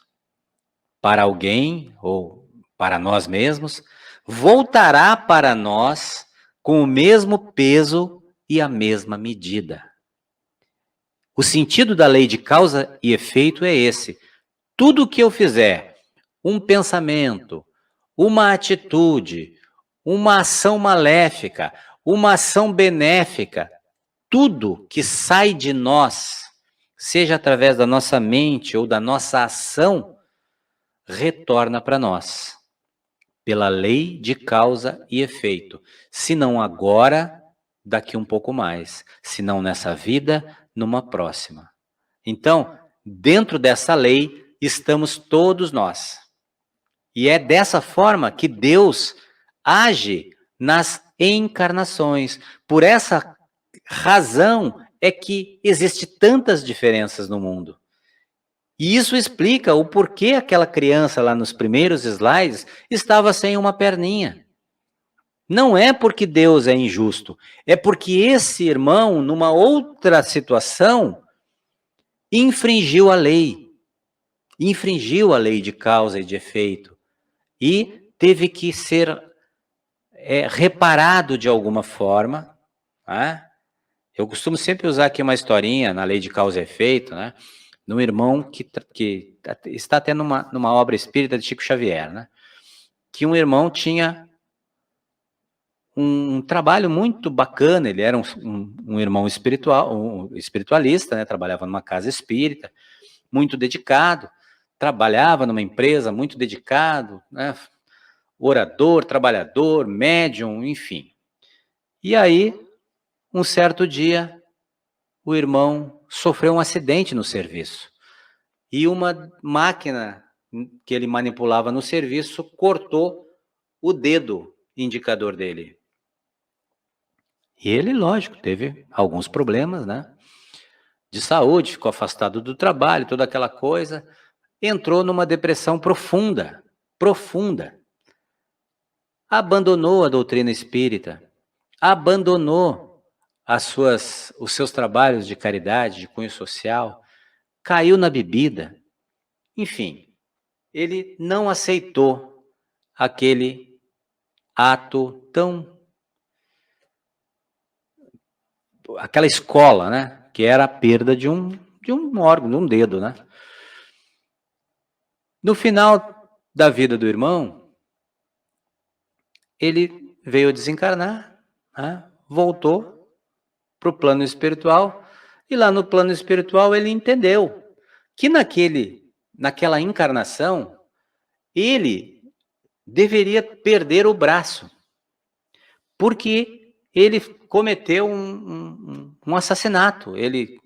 para alguém ou para nós mesmos voltará para nós com o mesmo peso e a mesma medida. O sentido da lei de causa e efeito é esse. Tudo que eu fizer, um pensamento, uma atitude, uma ação maléfica, uma ação benéfica, tudo que sai de nós, seja através da nossa mente ou da nossa ação, retorna para nós, pela lei de causa e efeito. Se não agora, daqui um pouco mais. Se não nessa vida, numa próxima. Então, dentro dessa lei, estamos todos nós. E é dessa forma que Deus age nas encarnações. Por essa razão é que existe tantas diferenças no mundo. E isso explica o porquê aquela criança lá nos primeiros slides estava sem uma perninha. Não é porque Deus é injusto, é porque esse irmão, numa outra situação, infringiu a lei de causa e de efeito, e teve que ser reparado de alguma forma. Né? Eu costumo sempre usar aqui uma historinha na lei de causa e efeito, né? Num irmão que está tendo numa obra espírita de Chico Xavier, né? Que um irmão tinha um trabalho muito bacana, ele era um irmão espiritual, um espiritualista, né? Trabalhava numa casa espírita, muito dedicado, trabalhava numa empresa, muito dedicado, né? Orador, trabalhador, médium, enfim. E aí, um certo dia, o irmão sofreu um acidente no serviço. E uma máquina que ele manipulava no serviço cortou o dedo indicador dele. E ele, lógico, teve alguns problemas, né? De saúde, ficou afastado do trabalho, toda aquela coisa. Entrou numa depressão profunda. Abandonou a doutrina espírita. Abandonou os seus trabalhos de caridade, de cunho social. Caiu na bebida. Enfim, ele não aceitou aquele ato aquela escola, né? Que era a perda de um órgão, de um dedo, né? No final da vida do irmão, ele veio a desencarnar, né? Voltou para o plano espiritual, e lá no plano espiritual ele entendeu que naquela encarnação, ele deveria perder o braço, porque ele cometeu um assassinato. Ele,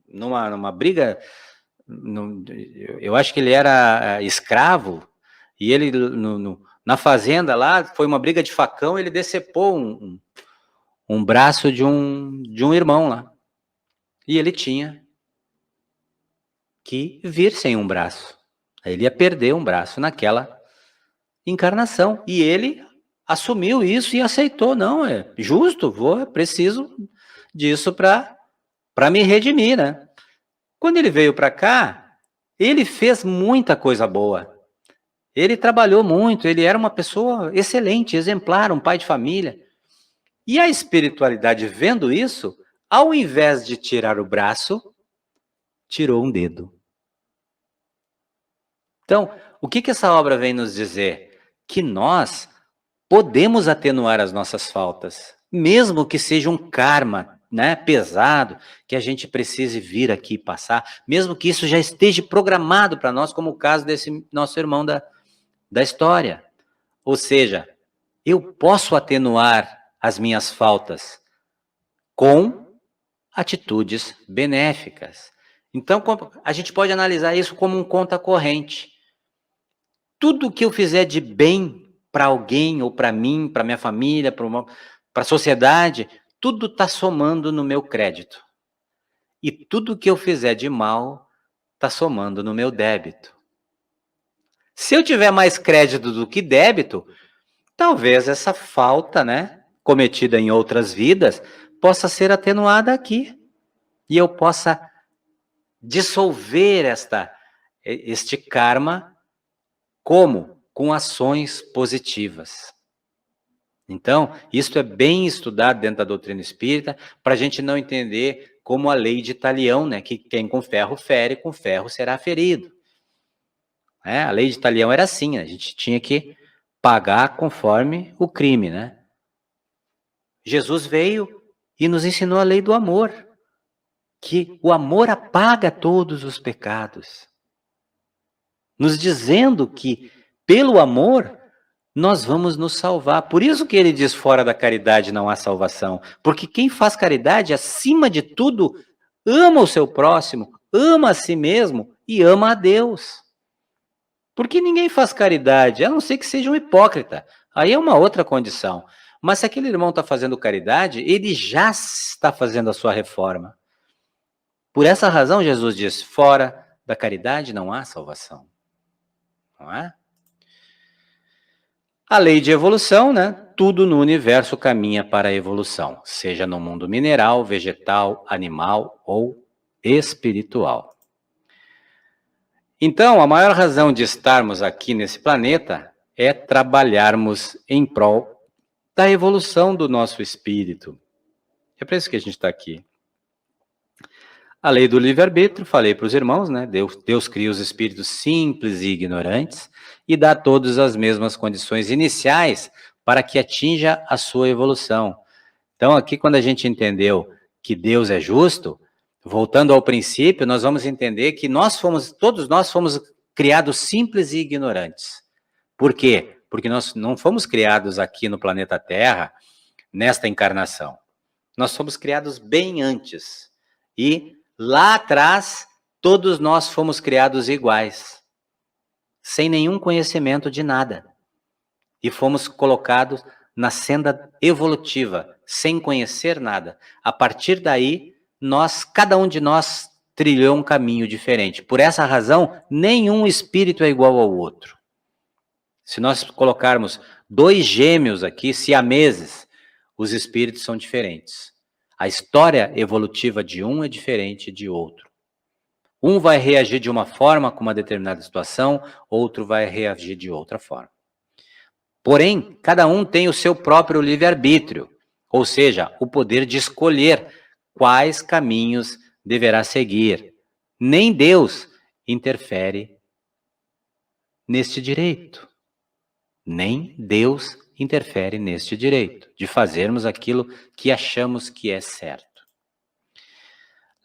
numa briga, eu acho que ele era escravo, e ele, na fazenda lá, foi uma briga de facão, ele decepou um braço de um irmão lá. E ele tinha que vir sem um braço. Ele ia perder um braço naquela encarnação. E ele assumiu isso e aceitou. Não, é justo, preciso disso para me redimir, né? Quando ele veio para cá, ele fez muita coisa boa. Ele trabalhou muito, ele era uma pessoa excelente, exemplar, um pai de família. E a espiritualidade, vendo isso, ao invés de tirar o braço, tirou um dedo. Então, o que essa obra vem nos dizer? Que nós podemos atenuar as nossas faltas, mesmo que seja um karma, né, pesado, que a gente precise vir aqui e passar, mesmo que isso já esteja programado para nós, como o caso desse nosso irmão da história. Ou seja, eu posso atenuar as minhas faltas com atitudes benéficas. Então, a gente pode analisar isso como um conta corrente. Tudo que eu fizer de bem para alguém, ou para mim, para minha família, para a sociedade, tudo está somando no meu crédito. E tudo que eu fizer de mal está somando no meu débito. Se eu tiver mais crédito do que débito, talvez essa falta, né, cometida em outras vidas, possa ser atenuada aqui. E eu possa dissolver este karma. Como? com ações positivas. Então, isso é bem estudado dentro da doutrina espírita, para a gente não entender como a lei de Talião, né, que quem com ferro fere, com ferro será ferido. A lei de Talião era assim, a gente tinha que pagar conforme o crime, né? Jesus veio e nos ensinou a lei do amor, que o amor apaga todos os pecados, nos dizendo que pelo amor nós vamos nos salvar. Por isso que ele diz, fora da caridade não há salvação. Porque quem faz caridade, acima de tudo, ama o seu próximo, ama a si mesmo e ama a Deus. Porque ninguém faz caridade, a não ser que seja um hipócrita. Aí é uma outra condição. Mas se aquele irmão está fazendo caridade, ele já está fazendo a sua reforma. Por essa razão, Jesus diz, fora da caridade não há salvação. Não é? A lei de evolução, né? Tudo no universo caminha para a evolução, seja no mundo mineral, vegetal, animal ou espiritual. Então, a maior razão de estarmos aqui nesse planeta é trabalharmos em prol da evolução do nosso espírito. É para isso que a gente está aqui. A lei do livre-arbítrio, falei para os irmãos, né? Deus cria os espíritos simples e ignorantes e dá a todos as mesmas condições iniciais para que atinja a sua evolução. Então, aqui, quando a gente entendeu que Deus é justo, voltando ao princípio, nós vamos entender que todos nós fomos criados simples e ignorantes. Por quê? Porque nós não fomos criados aqui no planeta Terra, nesta encarnação. Nós fomos criados bem antes. E lá atrás, todos nós fomos criados iguais, sem nenhum conhecimento de nada. E fomos colocados na senda evolutiva, sem conhecer nada. A partir daí, cada um de nós trilhou um caminho diferente. Por essa razão, nenhum espírito é igual ao outro. Se nós colocarmos 2 gêmeos aqui, siameses, os espíritos são diferentes. A história evolutiva de um é diferente de outro. Um vai reagir de uma forma com uma determinada situação, outro vai reagir de outra forma. Porém, cada um tem o seu próprio livre-arbítrio, ou seja, o poder de escolher quais caminhos deverá seguir. Nem Deus interfere neste direito. Nem Deus interfere neste direito de fazermos aquilo que achamos que é certo.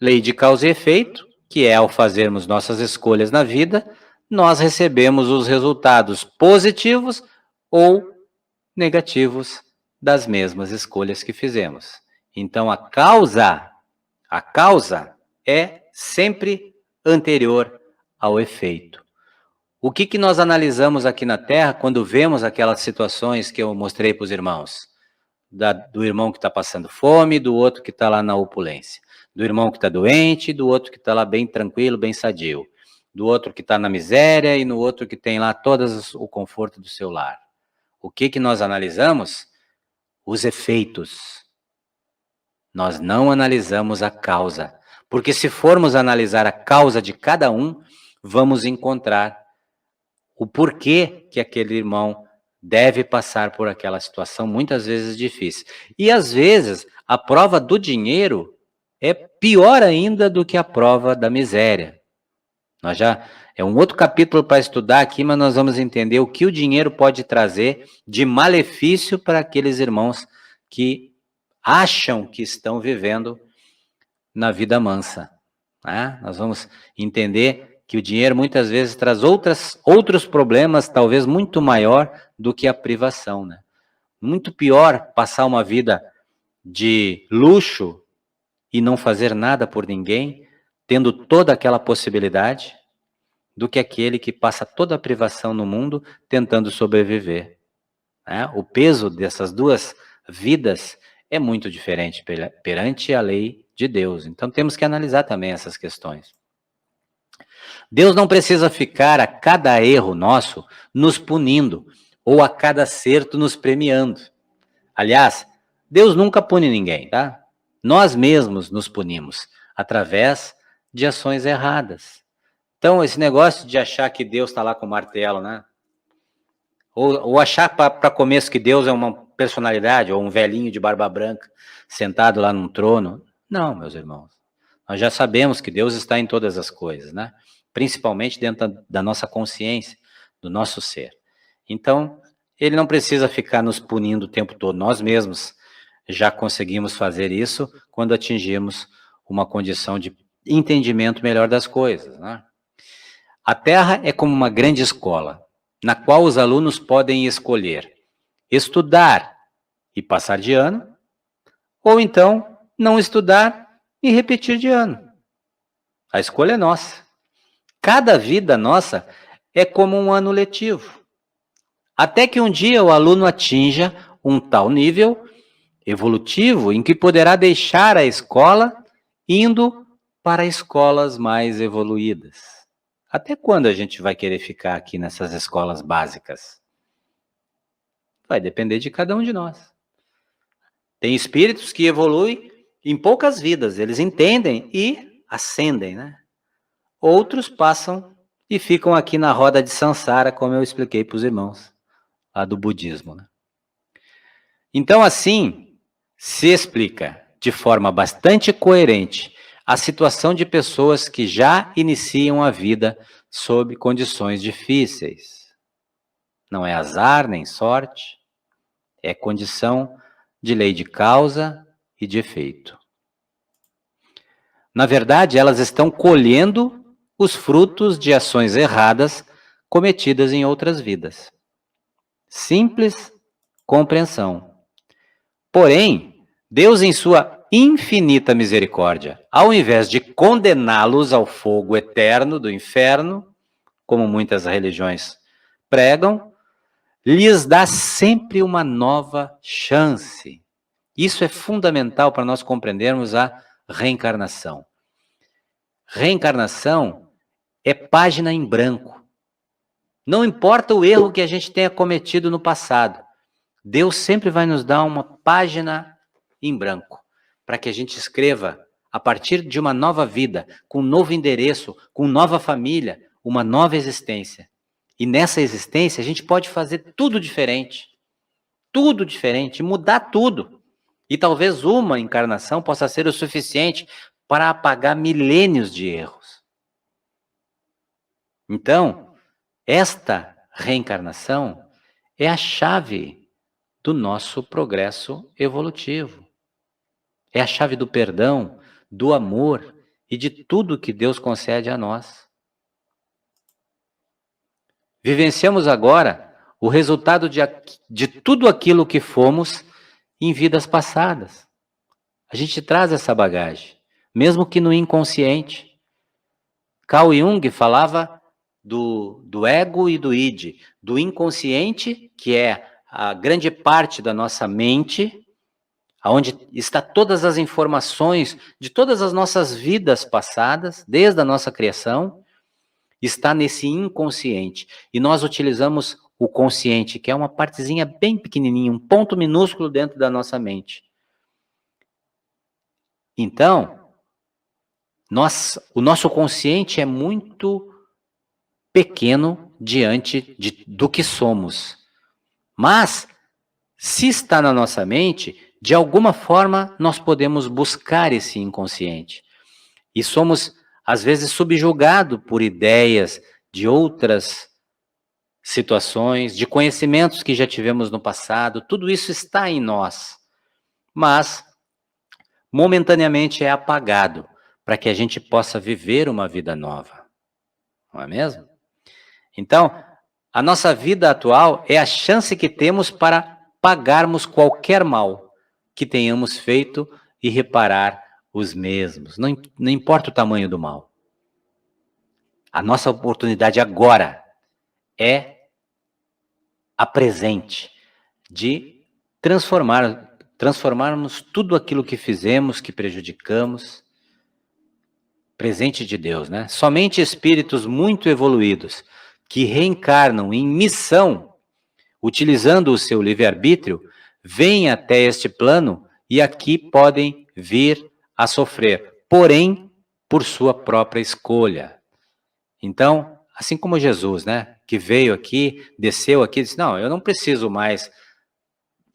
Lei de causa e efeito, que é ao fazermos nossas escolhas na vida, nós recebemos os resultados positivos ou negativos das mesmas escolhas que fizemos. Então, a causa é sempre anterior ao efeito. O que nós analisamos aqui na Terra quando vemos aquelas situações que eu mostrei para os irmãos? Do irmão que está passando fome, do outro que está lá na opulência. Do irmão que está doente, do outro que está lá bem tranquilo, bem sadio. Do outro que está na miséria e no outro que tem lá todo o conforto do seu lar. O que nós analisamos? Os efeitos. Nós não analisamos a causa. Porque se formos analisar a causa de cada um, vamos encontrar o porquê que aquele irmão deve passar por aquela situação, muitas vezes difícil. E às vezes, a prova do dinheiro é pior ainda do que a prova da miséria. É um outro capítulo para estudar aqui, mas nós vamos entender o que o dinheiro pode trazer de malefício para aqueles irmãos que acham que estão vivendo na vida mansa. Né? Nós vamos entender que o dinheiro muitas vezes traz outros problemas, talvez muito maior do que a privação. Né? Muito pior passar uma vida de luxo e não fazer nada por ninguém, tendo toda aquela possibilidade, do que aquele que passa toda a privação no mundo tentando sobreviver. Né? O peso dessas duas vidas é muito diferente perante a lei de Deus. Então temos que analisar também essas questões. Deus não precisa ficar a cada erro nosso nos punindo ou a cada acerto nos premiando. Aliás, Deus nunca pune ninguém, tá? Nós mesmos nos punimos através de ações erradas. Então, esse negócio de achar que Deus está lá com o martelo, né? Ou achar para começo que Deus é uma personalidade, ou um velhinho de barba branca, sentado lá num trono. Não, meus irmãos. Nós já sabemos que Deus está em todas as coisas, né? Principalmente dentro da nossa consciência, do nosso ser. Então, ele não precisa ficar nos punindo o tempo todo. Nós mesmos já conseguimos fazer isso quando atingimos uma condição de entendimento melhor das coisas, né? A Terra é como uma grande escola, na qual os alunos podem escolher estudar e passar de ano, ou então não estudar e repetir de ano. A escolha é nossa. Cada vida nossa é como um ano letivo. Até que um dia o aluno atinja um tal nível evolutivo em que poderá deixar a escola indo para escolas mais evoluídas. Até quando a gente vai querer ficar aqui nessas escolas básicas? Vai depender de cada um de nós. Tem espíritos que evoluem em poucas vidas, eles entendem e ascendem, né? Outros passam e ficam aqui na roda de Sansara, como eu expliquei para os irmãos, lá do budismo, né? Então, assim, se explica de forma bastante coerente a situação de pessoas que já iniciam a vida sob condições difíceis. Não é azar nem sorte, é condição de lei de causa e de efeito. Na verdade, elas estão colhendo os frutos de ações erradas cometidas em outras vidas. Simples compreensão. Porém, Deus, em sua infinita misericórdia, ao invés de condená-los ao fogo eterno do inferno, como muitas religiões pregam, lhes dá sempre uma nova chance. Isso é fundamental para nós compreendermos a reencarnação. Reencarnação é página em branco. Não importa o erro que a gente tenha cometido no passado, Deus sempre vai nos dar uma página em branco, para que a gente escreva, a partir de uma nova vida, com um novo endereço, com nova família, uma nova existência. E nessa existência a gente pode fazer tudo diferente, mudar tudo. E talvez uma encarnação possa ser o suficiente para apagar milênios de erros. Então, esta reencarnação é a chave do nosso progresso evolutivo. É a chave do perdão, do amor e de tudo que Deus concede a nós. Vivenciamos agora o resultado de tudo aquilo que fomos em vidas passadas. A gente traz essa bagagem, mesmo que no inconsciente. Carl Jung falava do ego e do id, do inconsciente, que é a grande parte da nossa mente, onde está todas as informações de todas as nossas vidas passadas, desde a nossa criação, está nesse inconsciente. E nós utilizamos o consciente, que é uma partezinha bem pequenininha, um ponto minúsculo dentro da nossa mente. Então, o nosso consciente é muito pequeno diante do que somos. Mas, se está na nossa mente, de alguma forma nós podemos buscar esse inconsciente. E somos, às vezes, subjugados por ideias de outras situações, de conhecimentos que já tivemos no passado. Tudo isso está em nós. Mas, momentaneamente é apagado para que a gente possa viver uma vida nova. Não é mesmo? Então, a nossa vida atual é a chance que temos para pagarmos qualquer mal que tenhamos feito e reparar os mesmos. Não importa o tamanho do mal. A nossa oportunidade agora é a presente de transformarmos tudo aquilo que fizemos, que prejudicamos. Presente de Deus, né? Somente espíritos muito evoluídos que reencarnam em missão, utilizando o seu livre-arbítrio, vêm até este plano e aqui podem vir a sofrer, porém, por sua própria escolha. Então, assim como Jesus, né? que veio aqui, desceu aqui, disse, não, eu não preciso mais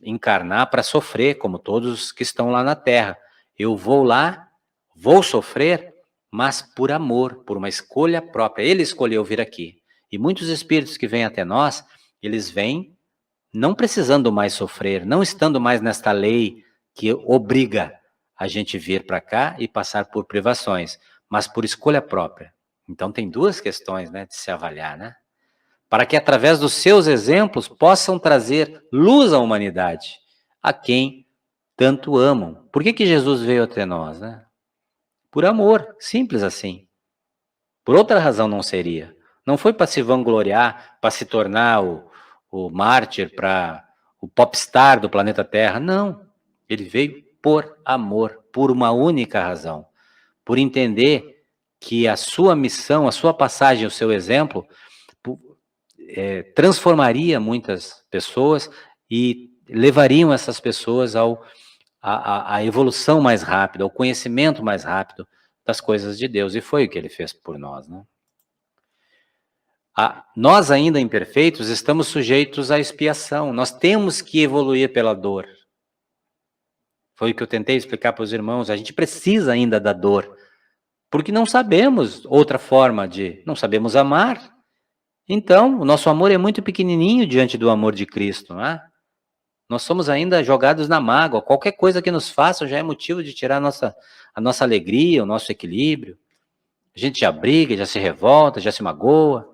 encarnar para sofrer, como todos que estão lá na Terra. Eu vou lá, vou sofrer, mas por amor, por uma escolha própria. Ele escolheu vir aqui. E muitos espíritos que vêm até nós, eles vêm não precisando mais sofrer, não estando mais nesta lei que obriga a gente vir para cá e passar por privações, mas por escolha própria. Então tem duas questões, né, de se avaliar, né? Para que através dos seus exemplos possam trazer luz à humanidade, a quem tanto amam. Por que Jesus veio até nós, né? Por amor, simples assim. Por outra razão não seria. Não foi para se vangloriar, para se tornar o mártir, para o popstar do planeta Terra. Não. Ele veio por amor, por uma única razão. Por entender que a sua missão, a sua passagem, o seu exemplo, transformaria muitas pessoas e levariam essas pessoas à evolução mais rápida, ao conhecimento mais rápido das coisas de Deus. E foi o que ele fez por nós, né? Nós ainda imperfeitos estamos sujeitos à expiação. Nós temos que evoluir pela dor. Foi o que eu tentei explicar para os irmãos. A gente precisa ainda da dor, porque não sabemos outra forma não sabemos amar. Então, o nosso amor é muito pequenininho diante do amor de Cristo, não é? Nós somos ainda jogados na mágoa. Qualquer coisa que nos façam já é motivo de tirar a nossa alegria, o nosso equilíbrio. A gente já briga, já se revolta, já se magoa.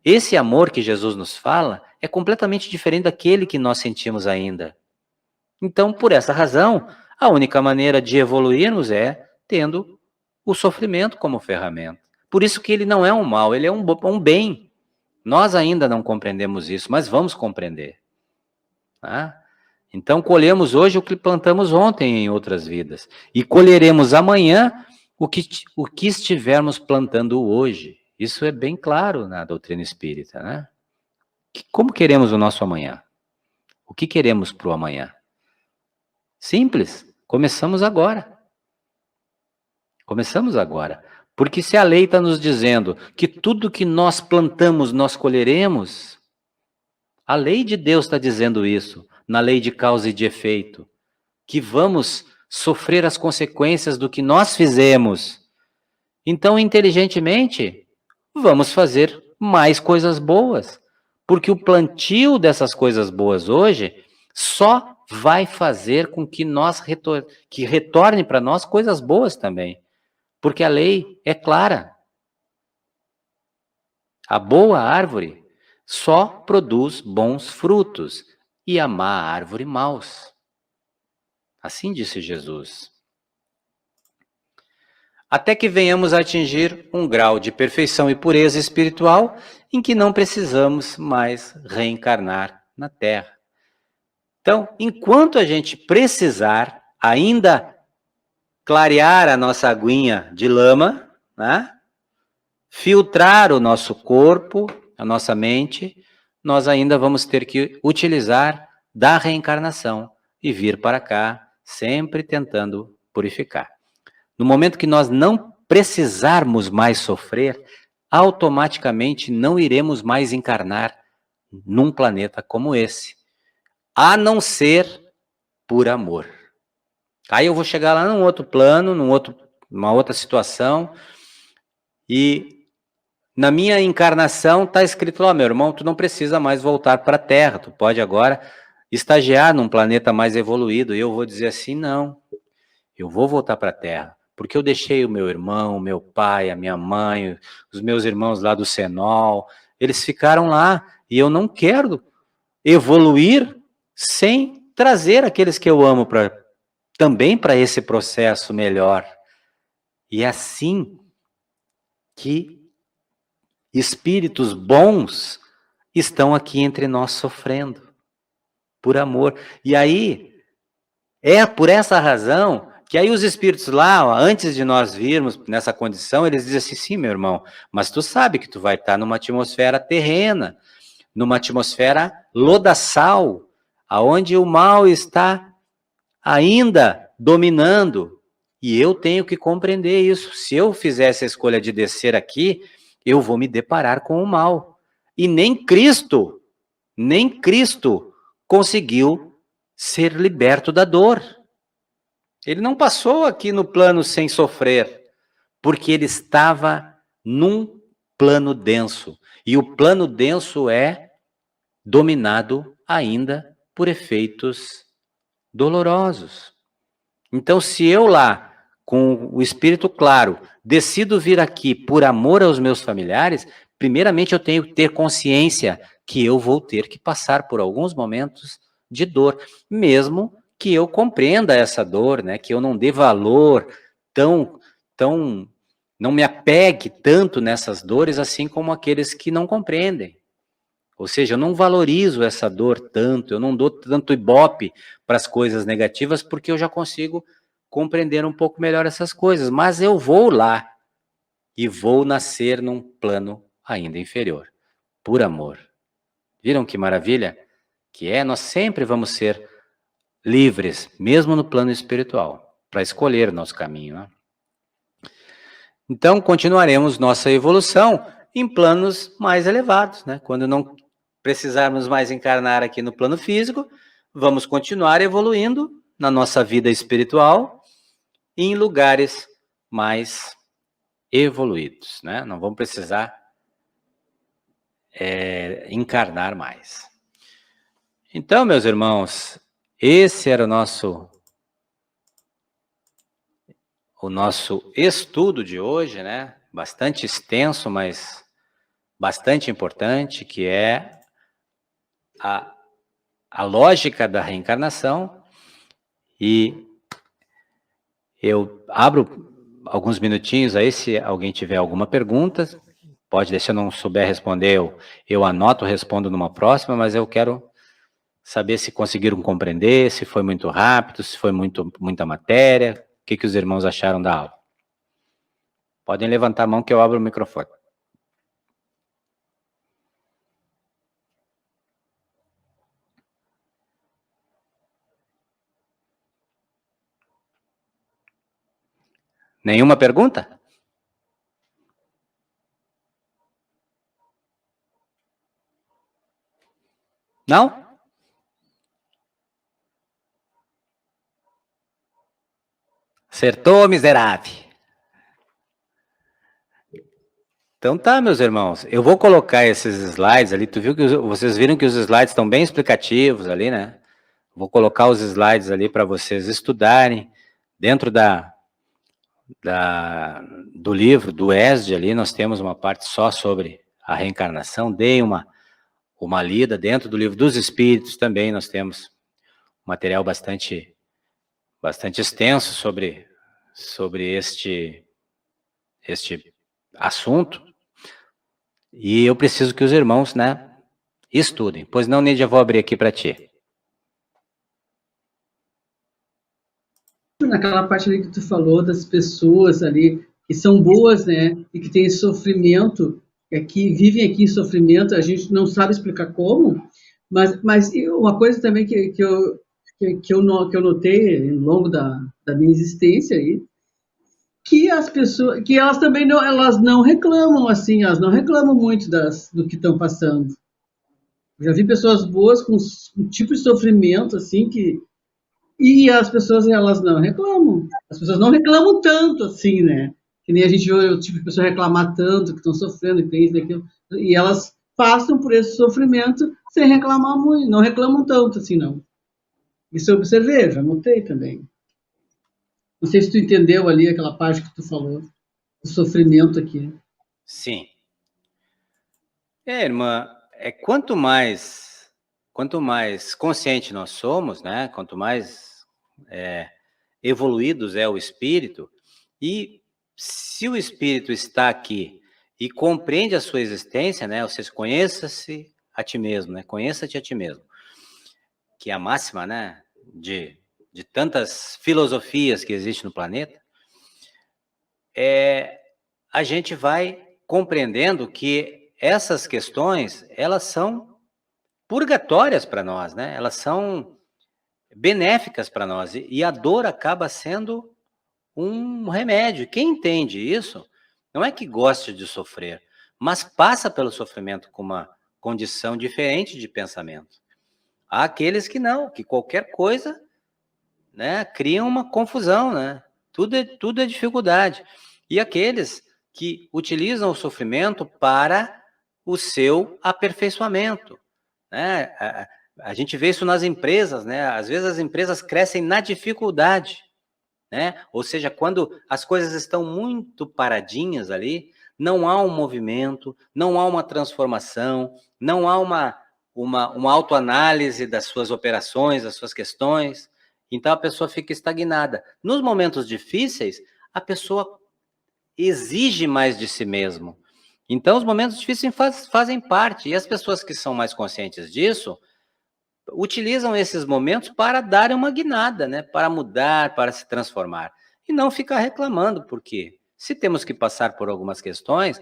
Esse amor que Jesus nos fala é completamente diferente daquele que nós sentimos ainda. Então, por essa razão, a única maneira de evoluirmos é tendo o sofrimento como ferramenta. Por isso que ele não é um mal, ele é um bem. Nós ainda não compreendemos isso, mas vamos compreender. Tá? Então, colhemos hoje o que plantamos ontem em outras vidas. E colheremos amanhã o que estivermos plantando hoje. Isso é bem claro na doutrina espírita, né? Como queremos o nosso amanhã? O que queremos para o amanhã? Simples, começamos agora. Começamos agora. Porque se a lei está nos dizendo que tudo que nós plantamos, nós colheremos, a lei de Deus está dizendo isso, na lei de causa e de efeito, que vamos sofrer as consequências do que nós fizemos. Então, inteligentemente, vamos fazer mais coisas boas, porque o plantio dessas coisas boas hoje só vai fazer com que que retorne para nós coisas boas também, porque a lei é clara. A boa árvore só produz bons frutos e a má árvore maus. Assim disse Jesus. Até que venhamos a atingir um grau de perfeição e pureza espiritual em que não precisamos mais reencarnar na Terra. Então, enquanto a gente precisar ainda clarear a nossa aguinha de lama, né? Filtrar o nosso corpo, a nossa mente, nós ainda vamos ter que utilizar da reencarnação e vir para cá, sempre tentando purificar. No momento que nós não precisarmos mais sofrer, automaticamente não iremos mais encarnar num planeta como esse, a não ser por amor. Aí eu vou chegar lá num outro plano, numa outra situação, e na minha encarnação está escrito lá, meu irmão, tu não precisa mais voltar para a Terra, tu pode agora estagiar num planeta mais evoluído. E eu vou dizer assim, não, eu vou voltar para a Terra, porque eu deixei o meu irmão, o meu pai, a minha mãe, os meus irmãos lá do Senol, eles ficaram lá, e eu não quero evoluir sem trazer aqueles que eu amo também para esse processo melhor. E é assim que espíritos bons estão aqui entre nós sofrendo, por amor. E aí, é por essa razão que aí os espíritos lá, ó, antes de nós virmos nessa condição, eles dizem assim, sim, meu irmão, mas tu sabe que tu vai estar numa atmosfera terrena, numa atmosfera lodaçal, aonde o mal está ainda dominando, e eu tenho que compreender isso. Se eu fizesse a escolha de descer aqui, eu vou me deparar com o mal. E nem Cristo conseguiu ser liberto da dor. Ele não passou aqui no plano sem sofrer, porque ele estava num plano denso. E o plano denso é dominado ainda por efeitos dolorosos. Então, se eu lá, com o espírito claro, decido vir aqui por amor aos meus familiares, primeiramente eu tenho que ter consciência que eu vou ter que passar por alguns momentos de dor, mesmo que eu compreenda essa dor, né? Que eu não dê valor não me apegue tanto nessas dores, assim como aqueles que não compreendem. Ou seja, eu não valorizo essa dor tanto, eu não dou tanto ibope para as coisas negativas, porque eu já consigo compreender um pouco melhor essas coisas. Mas eu vou lá e vou nascer num plano ainda inferior, por amor. Viram que maravilha? Que é, nós sempre vamos ser livres, mesmo no plano espiritual, para escolher o nosso caminho, né? Então, continuaremos nossa evolução em planos mais elevados, né? Quando não precisarmos mais encarnar aqui no plano físico, vamos continuar evoluindo na nossa vida espiritual em lugares mais evoluídos, né? Não vamos precisar encarnar mais. Então, meus irmãos, esse era o nosso estudo de hoje, né? Bastante extenso, mas bastante importante, que é a lógica da reencarnação. E eu abro alguns minutinhos aí, se alguém tiver alguma pergunta, pode deixar, se eu não souber responder, eu anoto, respondo numa próxima, mas eu quero saber se conseguiram compreender, se foi muito rápido, se foi muita matéria, o que os irmãos acharam da aula. Podem levantar a mão que eu abro o microfone. Nenhuma pergunta? Não? Acertou, miserável. Então tá, meus irmãos, eu vou colocar esses slides ali, vocês viram que os slides estão bem explicativos ali, né? Vou colocar os slides ali para vocês estudarem. Dentro do livro, do ESD ali, nós temos uma parte só sobre a reencarnação. Deem uma lida. Dentro do livro dos Espíritos também nós temos material bastante extenso sobre este assunto. E eu preciso que os irmãos, né, estudem. Pois não, Nídia, vou abrir aqui para ti. Naquela parte ali que tu falou das pessoas ali que são boas, né, e que têm sofrimento, que vivem aqui em sofrimento, a gente não sabe explicar como, mas uma coisa também que eu notei ao longo da minha existência aí, que as pessoas, que elas também não, elas não reclamam assim, elas não reclamam muito do que estão passando. Eu já vi pessoas boas com um tipo de sofrimento assim e as pessoas, elas não reclamam. As pessoas não reclamam tanto assim, né? Que nem a gente vê o tipo de pessoa reclamar tanto, que estão sofrendo, que tem isso, daquilo. E elas passam por esse sofrimento sem reclamar muito. Não reclamam tanto assim, não. Isso eu observei, já notei também. Não sei se tu entendeu ali aquela parte que tu falou, do sofrimento aqui. Sim. Irmã, quanto mais consciente nós somos, né? Quanto mais evoluídos é o espírito, e se o espírito está aqui e compreende a sua existência, né? Ou seja, conheça-se a ti mesmo, né? Conheça-te a ti mesmo. Que é a máxima, né? De tantas filosofias que existem no planeta, a gente vai compreendendo que essas questões, elas são purgatórias para nós, né? Elas são benéficas para nós, e a dor acaba sendo um remédio. Quem entende isso, não é que goste de sofrer, mas passa pelo sofrimento com condição diferente de pensamento. Há aqueles que não, que qualquer coisa, né, cria uma confusão, né? Tudo é dificuldade. E aqueles que utilizam o sofrimento para o seu aperfeiçoamento, né? A gente vê isso nas empresas, né? Às vezes as empresas crescem na dificuldade, né? Ou seja, quando as coisas estão muito paradinhas ali, não há um movimento, não há uma transformação, não há uma autoanálise das suas operações, das suas questões. Então a pessoa fica estagnada. Nos momentos difíceis, a pessoa exige mais de si mesmo. Então os momentos difíceis fazem parte, e as pessoas que são mais conscientes disso, utilizam esses momentos para darem uma guinada, né? Para mudar, para se transformar. E não ficar reclamando, porque se temos que passar por algumas questões,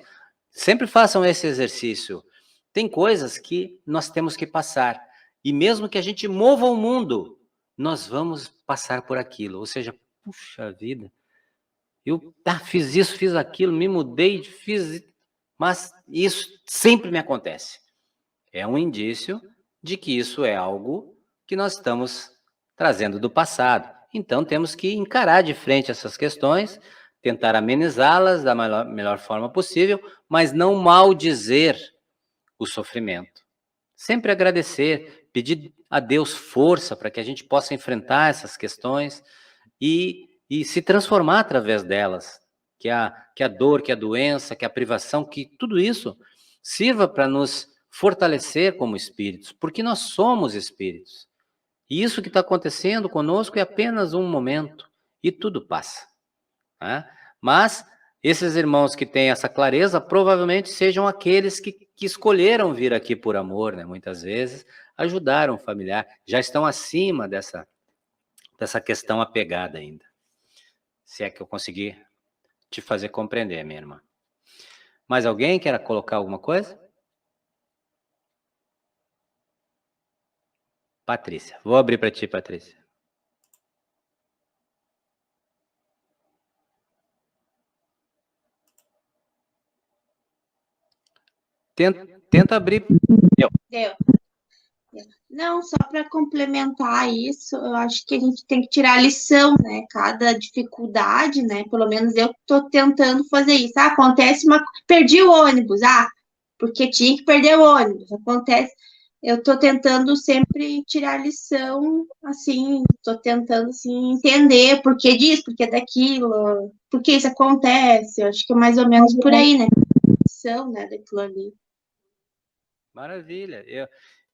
sempre façam esse exercício. Tem coisas que nós temos que passar. E mesmo que a gente mova o mundo, nós vamos passar por aquilo. Ou seja, puxa vida, eu fiz isso, fiz aquilo, me mudei, fiz... Mas isso sempre me acontece. É um indício de que isso é algo que nós estamos trazendo do passado. Então, temos que encarar de frente essas questões, tentar amenizá-las da melhor forma possível, mas não maldizer o sofrimento. Sempre agradecer, pedir a Deus força para que a gente possa enfrentar essas questões e se transformar através delas. Que a dor, que a doença, que a privação, que tudo isso sirva para nos fortalecer como espíritos, porque nós somos espíritos. E isso que está acontecendo conosco é apenas um momento, e tudo passa. Né? Mas esses irmãos que têm essa clareza, provavelmente sejam aqueles que escolheram vir aqui por amor, né? Muitas vezes, ajudaram o familiar, já estão acima dessa questão apegada ainda. Se é que eu consegui te fazer compreender, minha irmã. Mais alguém quer colocar alguma coisa? Patrícia. Vou abrir para ti, Patrícia. Tenta abrir. Deu. Não, só para complementar isso, eu acho que a gente tem que tirar a lição, né? Cada dificuldade, né? Pelo menos eu estou tentando fazer isso. Ah, acontece perdi o ônibus, porque tinha que perder o ônibus. Acontece. Eu estou tentando sempre tirar lição, assim, estou tentando assim, entender por que disso, por que daquilo, por que isso acontece. Eu acho que é mais ou menos por aí, né? Lição, né, daquilo ali. Maravilha.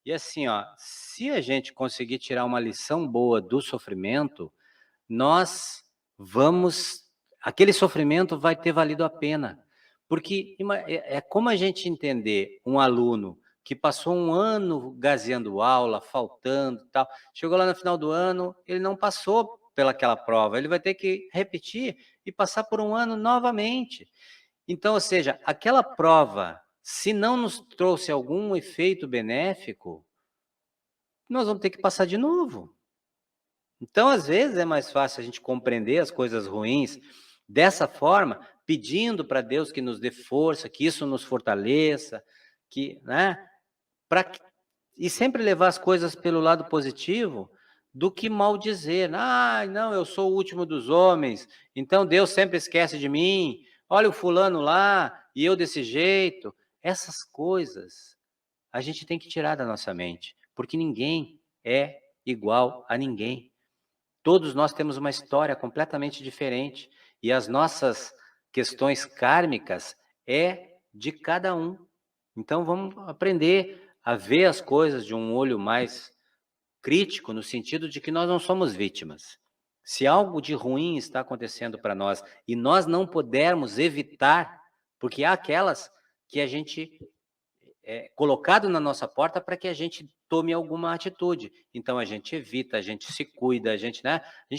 E assim, ó, se a gente conseguir tirar uma lição boa do sofrimento, aquele sofrimento vai ter valido a pena. Porque é como a gente entender um aluno que passou um ano gazeando aula, faltando, tal, chegou lá no final do ano, ele não passou pelaquela prova, ele vai ter que repetir e passar por um ano novamente. Então, ou seja, aquela prova, se não nos trouxe algum efeito benéfico, nós vamos ter que passar de novo. Então, às vezes, é mais fácil a gente compreender as coisas ruins dessa forma, pedindo para Deus que nos dê força, que isso nos fortaleça, né? E sempre levar as coisas pelo lado positivo, do que maldizer. Não, eu sou o último dos homens, então Deus sempre esquece de mim. Olha o fulano lá, e eu desse jeito. Essas coisas a gente tem que tirar da nossa mente, porque ninguém é igual a ninguém. Todos nós temos uma história completamente diferente, e as nossas questões kármicas é de cada um. Então vamos aprender a ver as coisas de um olho mais crítico, no sentido de que nós não somos vítimas. Se algo de ruim está acontecendo para nós e nós não pudermos evitar, porque há aquelas que a gente colocado na nossa porta para que a gente tome alguma atitude. Então a gente evita, a gente se cuida, a gente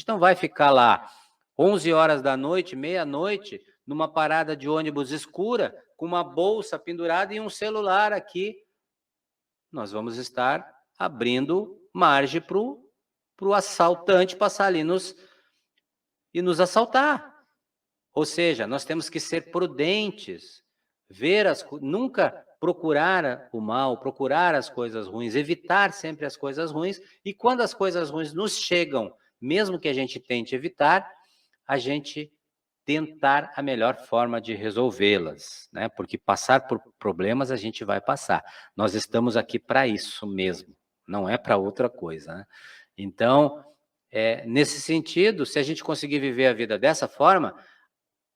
não vai ficar lá 11 horas da noite, meia-noite, numa parada de ônibus escura, com uma bolsa pendurada e um celular aqui. Nós vamos estar abrindo margem para o assaltante passar ali e nos assaltar. Ou seja, nós temos que ser prudentes, nunca procurar o mal, procurar as coisas ruins, evitar sempre as coisas ruins, e quando as coisas ruins nos chegam, mesmo que a gente tente evitar, a gente tentar a melhor forma de resolvê-las, né? Porque passar por problemas a gente vai passar. Nós estamos aqui para isso mesmo, não é para outra coisa, né? Então, nesse sentido, se a gente conseguir viver a vida dessa forma,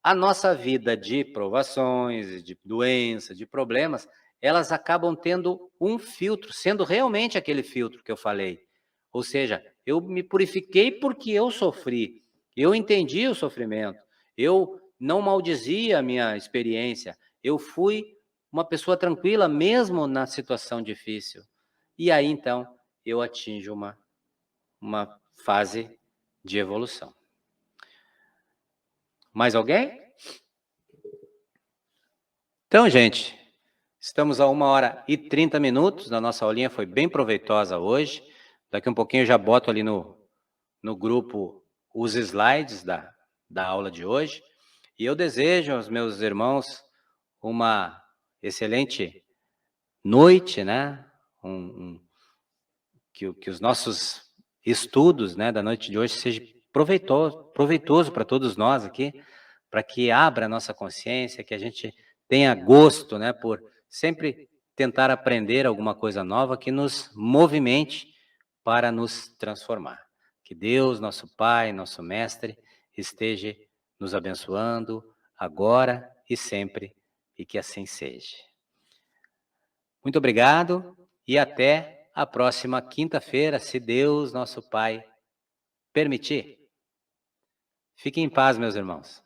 a nossa vida de provações, de doenças, de problemas, elas acabam tendo um filtro, sendo realmente aquele filtro que eu falei. Ou seja, eu me purifiquei porque eu sofri, eu entendi o sofrimento, eu não maldizia a minha experiência, eu fui uma pessoa tranquila mesmo na situação difícil. E aí, então, eu atinjo uma fase de evolução. Mais alguém? Então, gente, estamos a 1h30, a nossa aulinha foi bem proveitosa hoje. Daqui um pouquinho eu já boto ali no grupo os slides da aula de hoje. E eu desejo aos meus irmãos uma excelente noite, né? Que os nossos estudos, né, da noite de hoje seja proveitoso para todos nós aqui, para que abra a nossa consciência, que a gente tenha gosto, né, por sempre tentar aprender alguma coisa nova que nos movimente para nos transformar. Que Deus, nosso Pai, nosso Mestre, esteja nos abençoando agora e sempre, e que assim seja. Muito obrigado e até a próxima quinta-feira, se Deus, nosso Pai, permitir. Fiquem em paz, meus irmãos.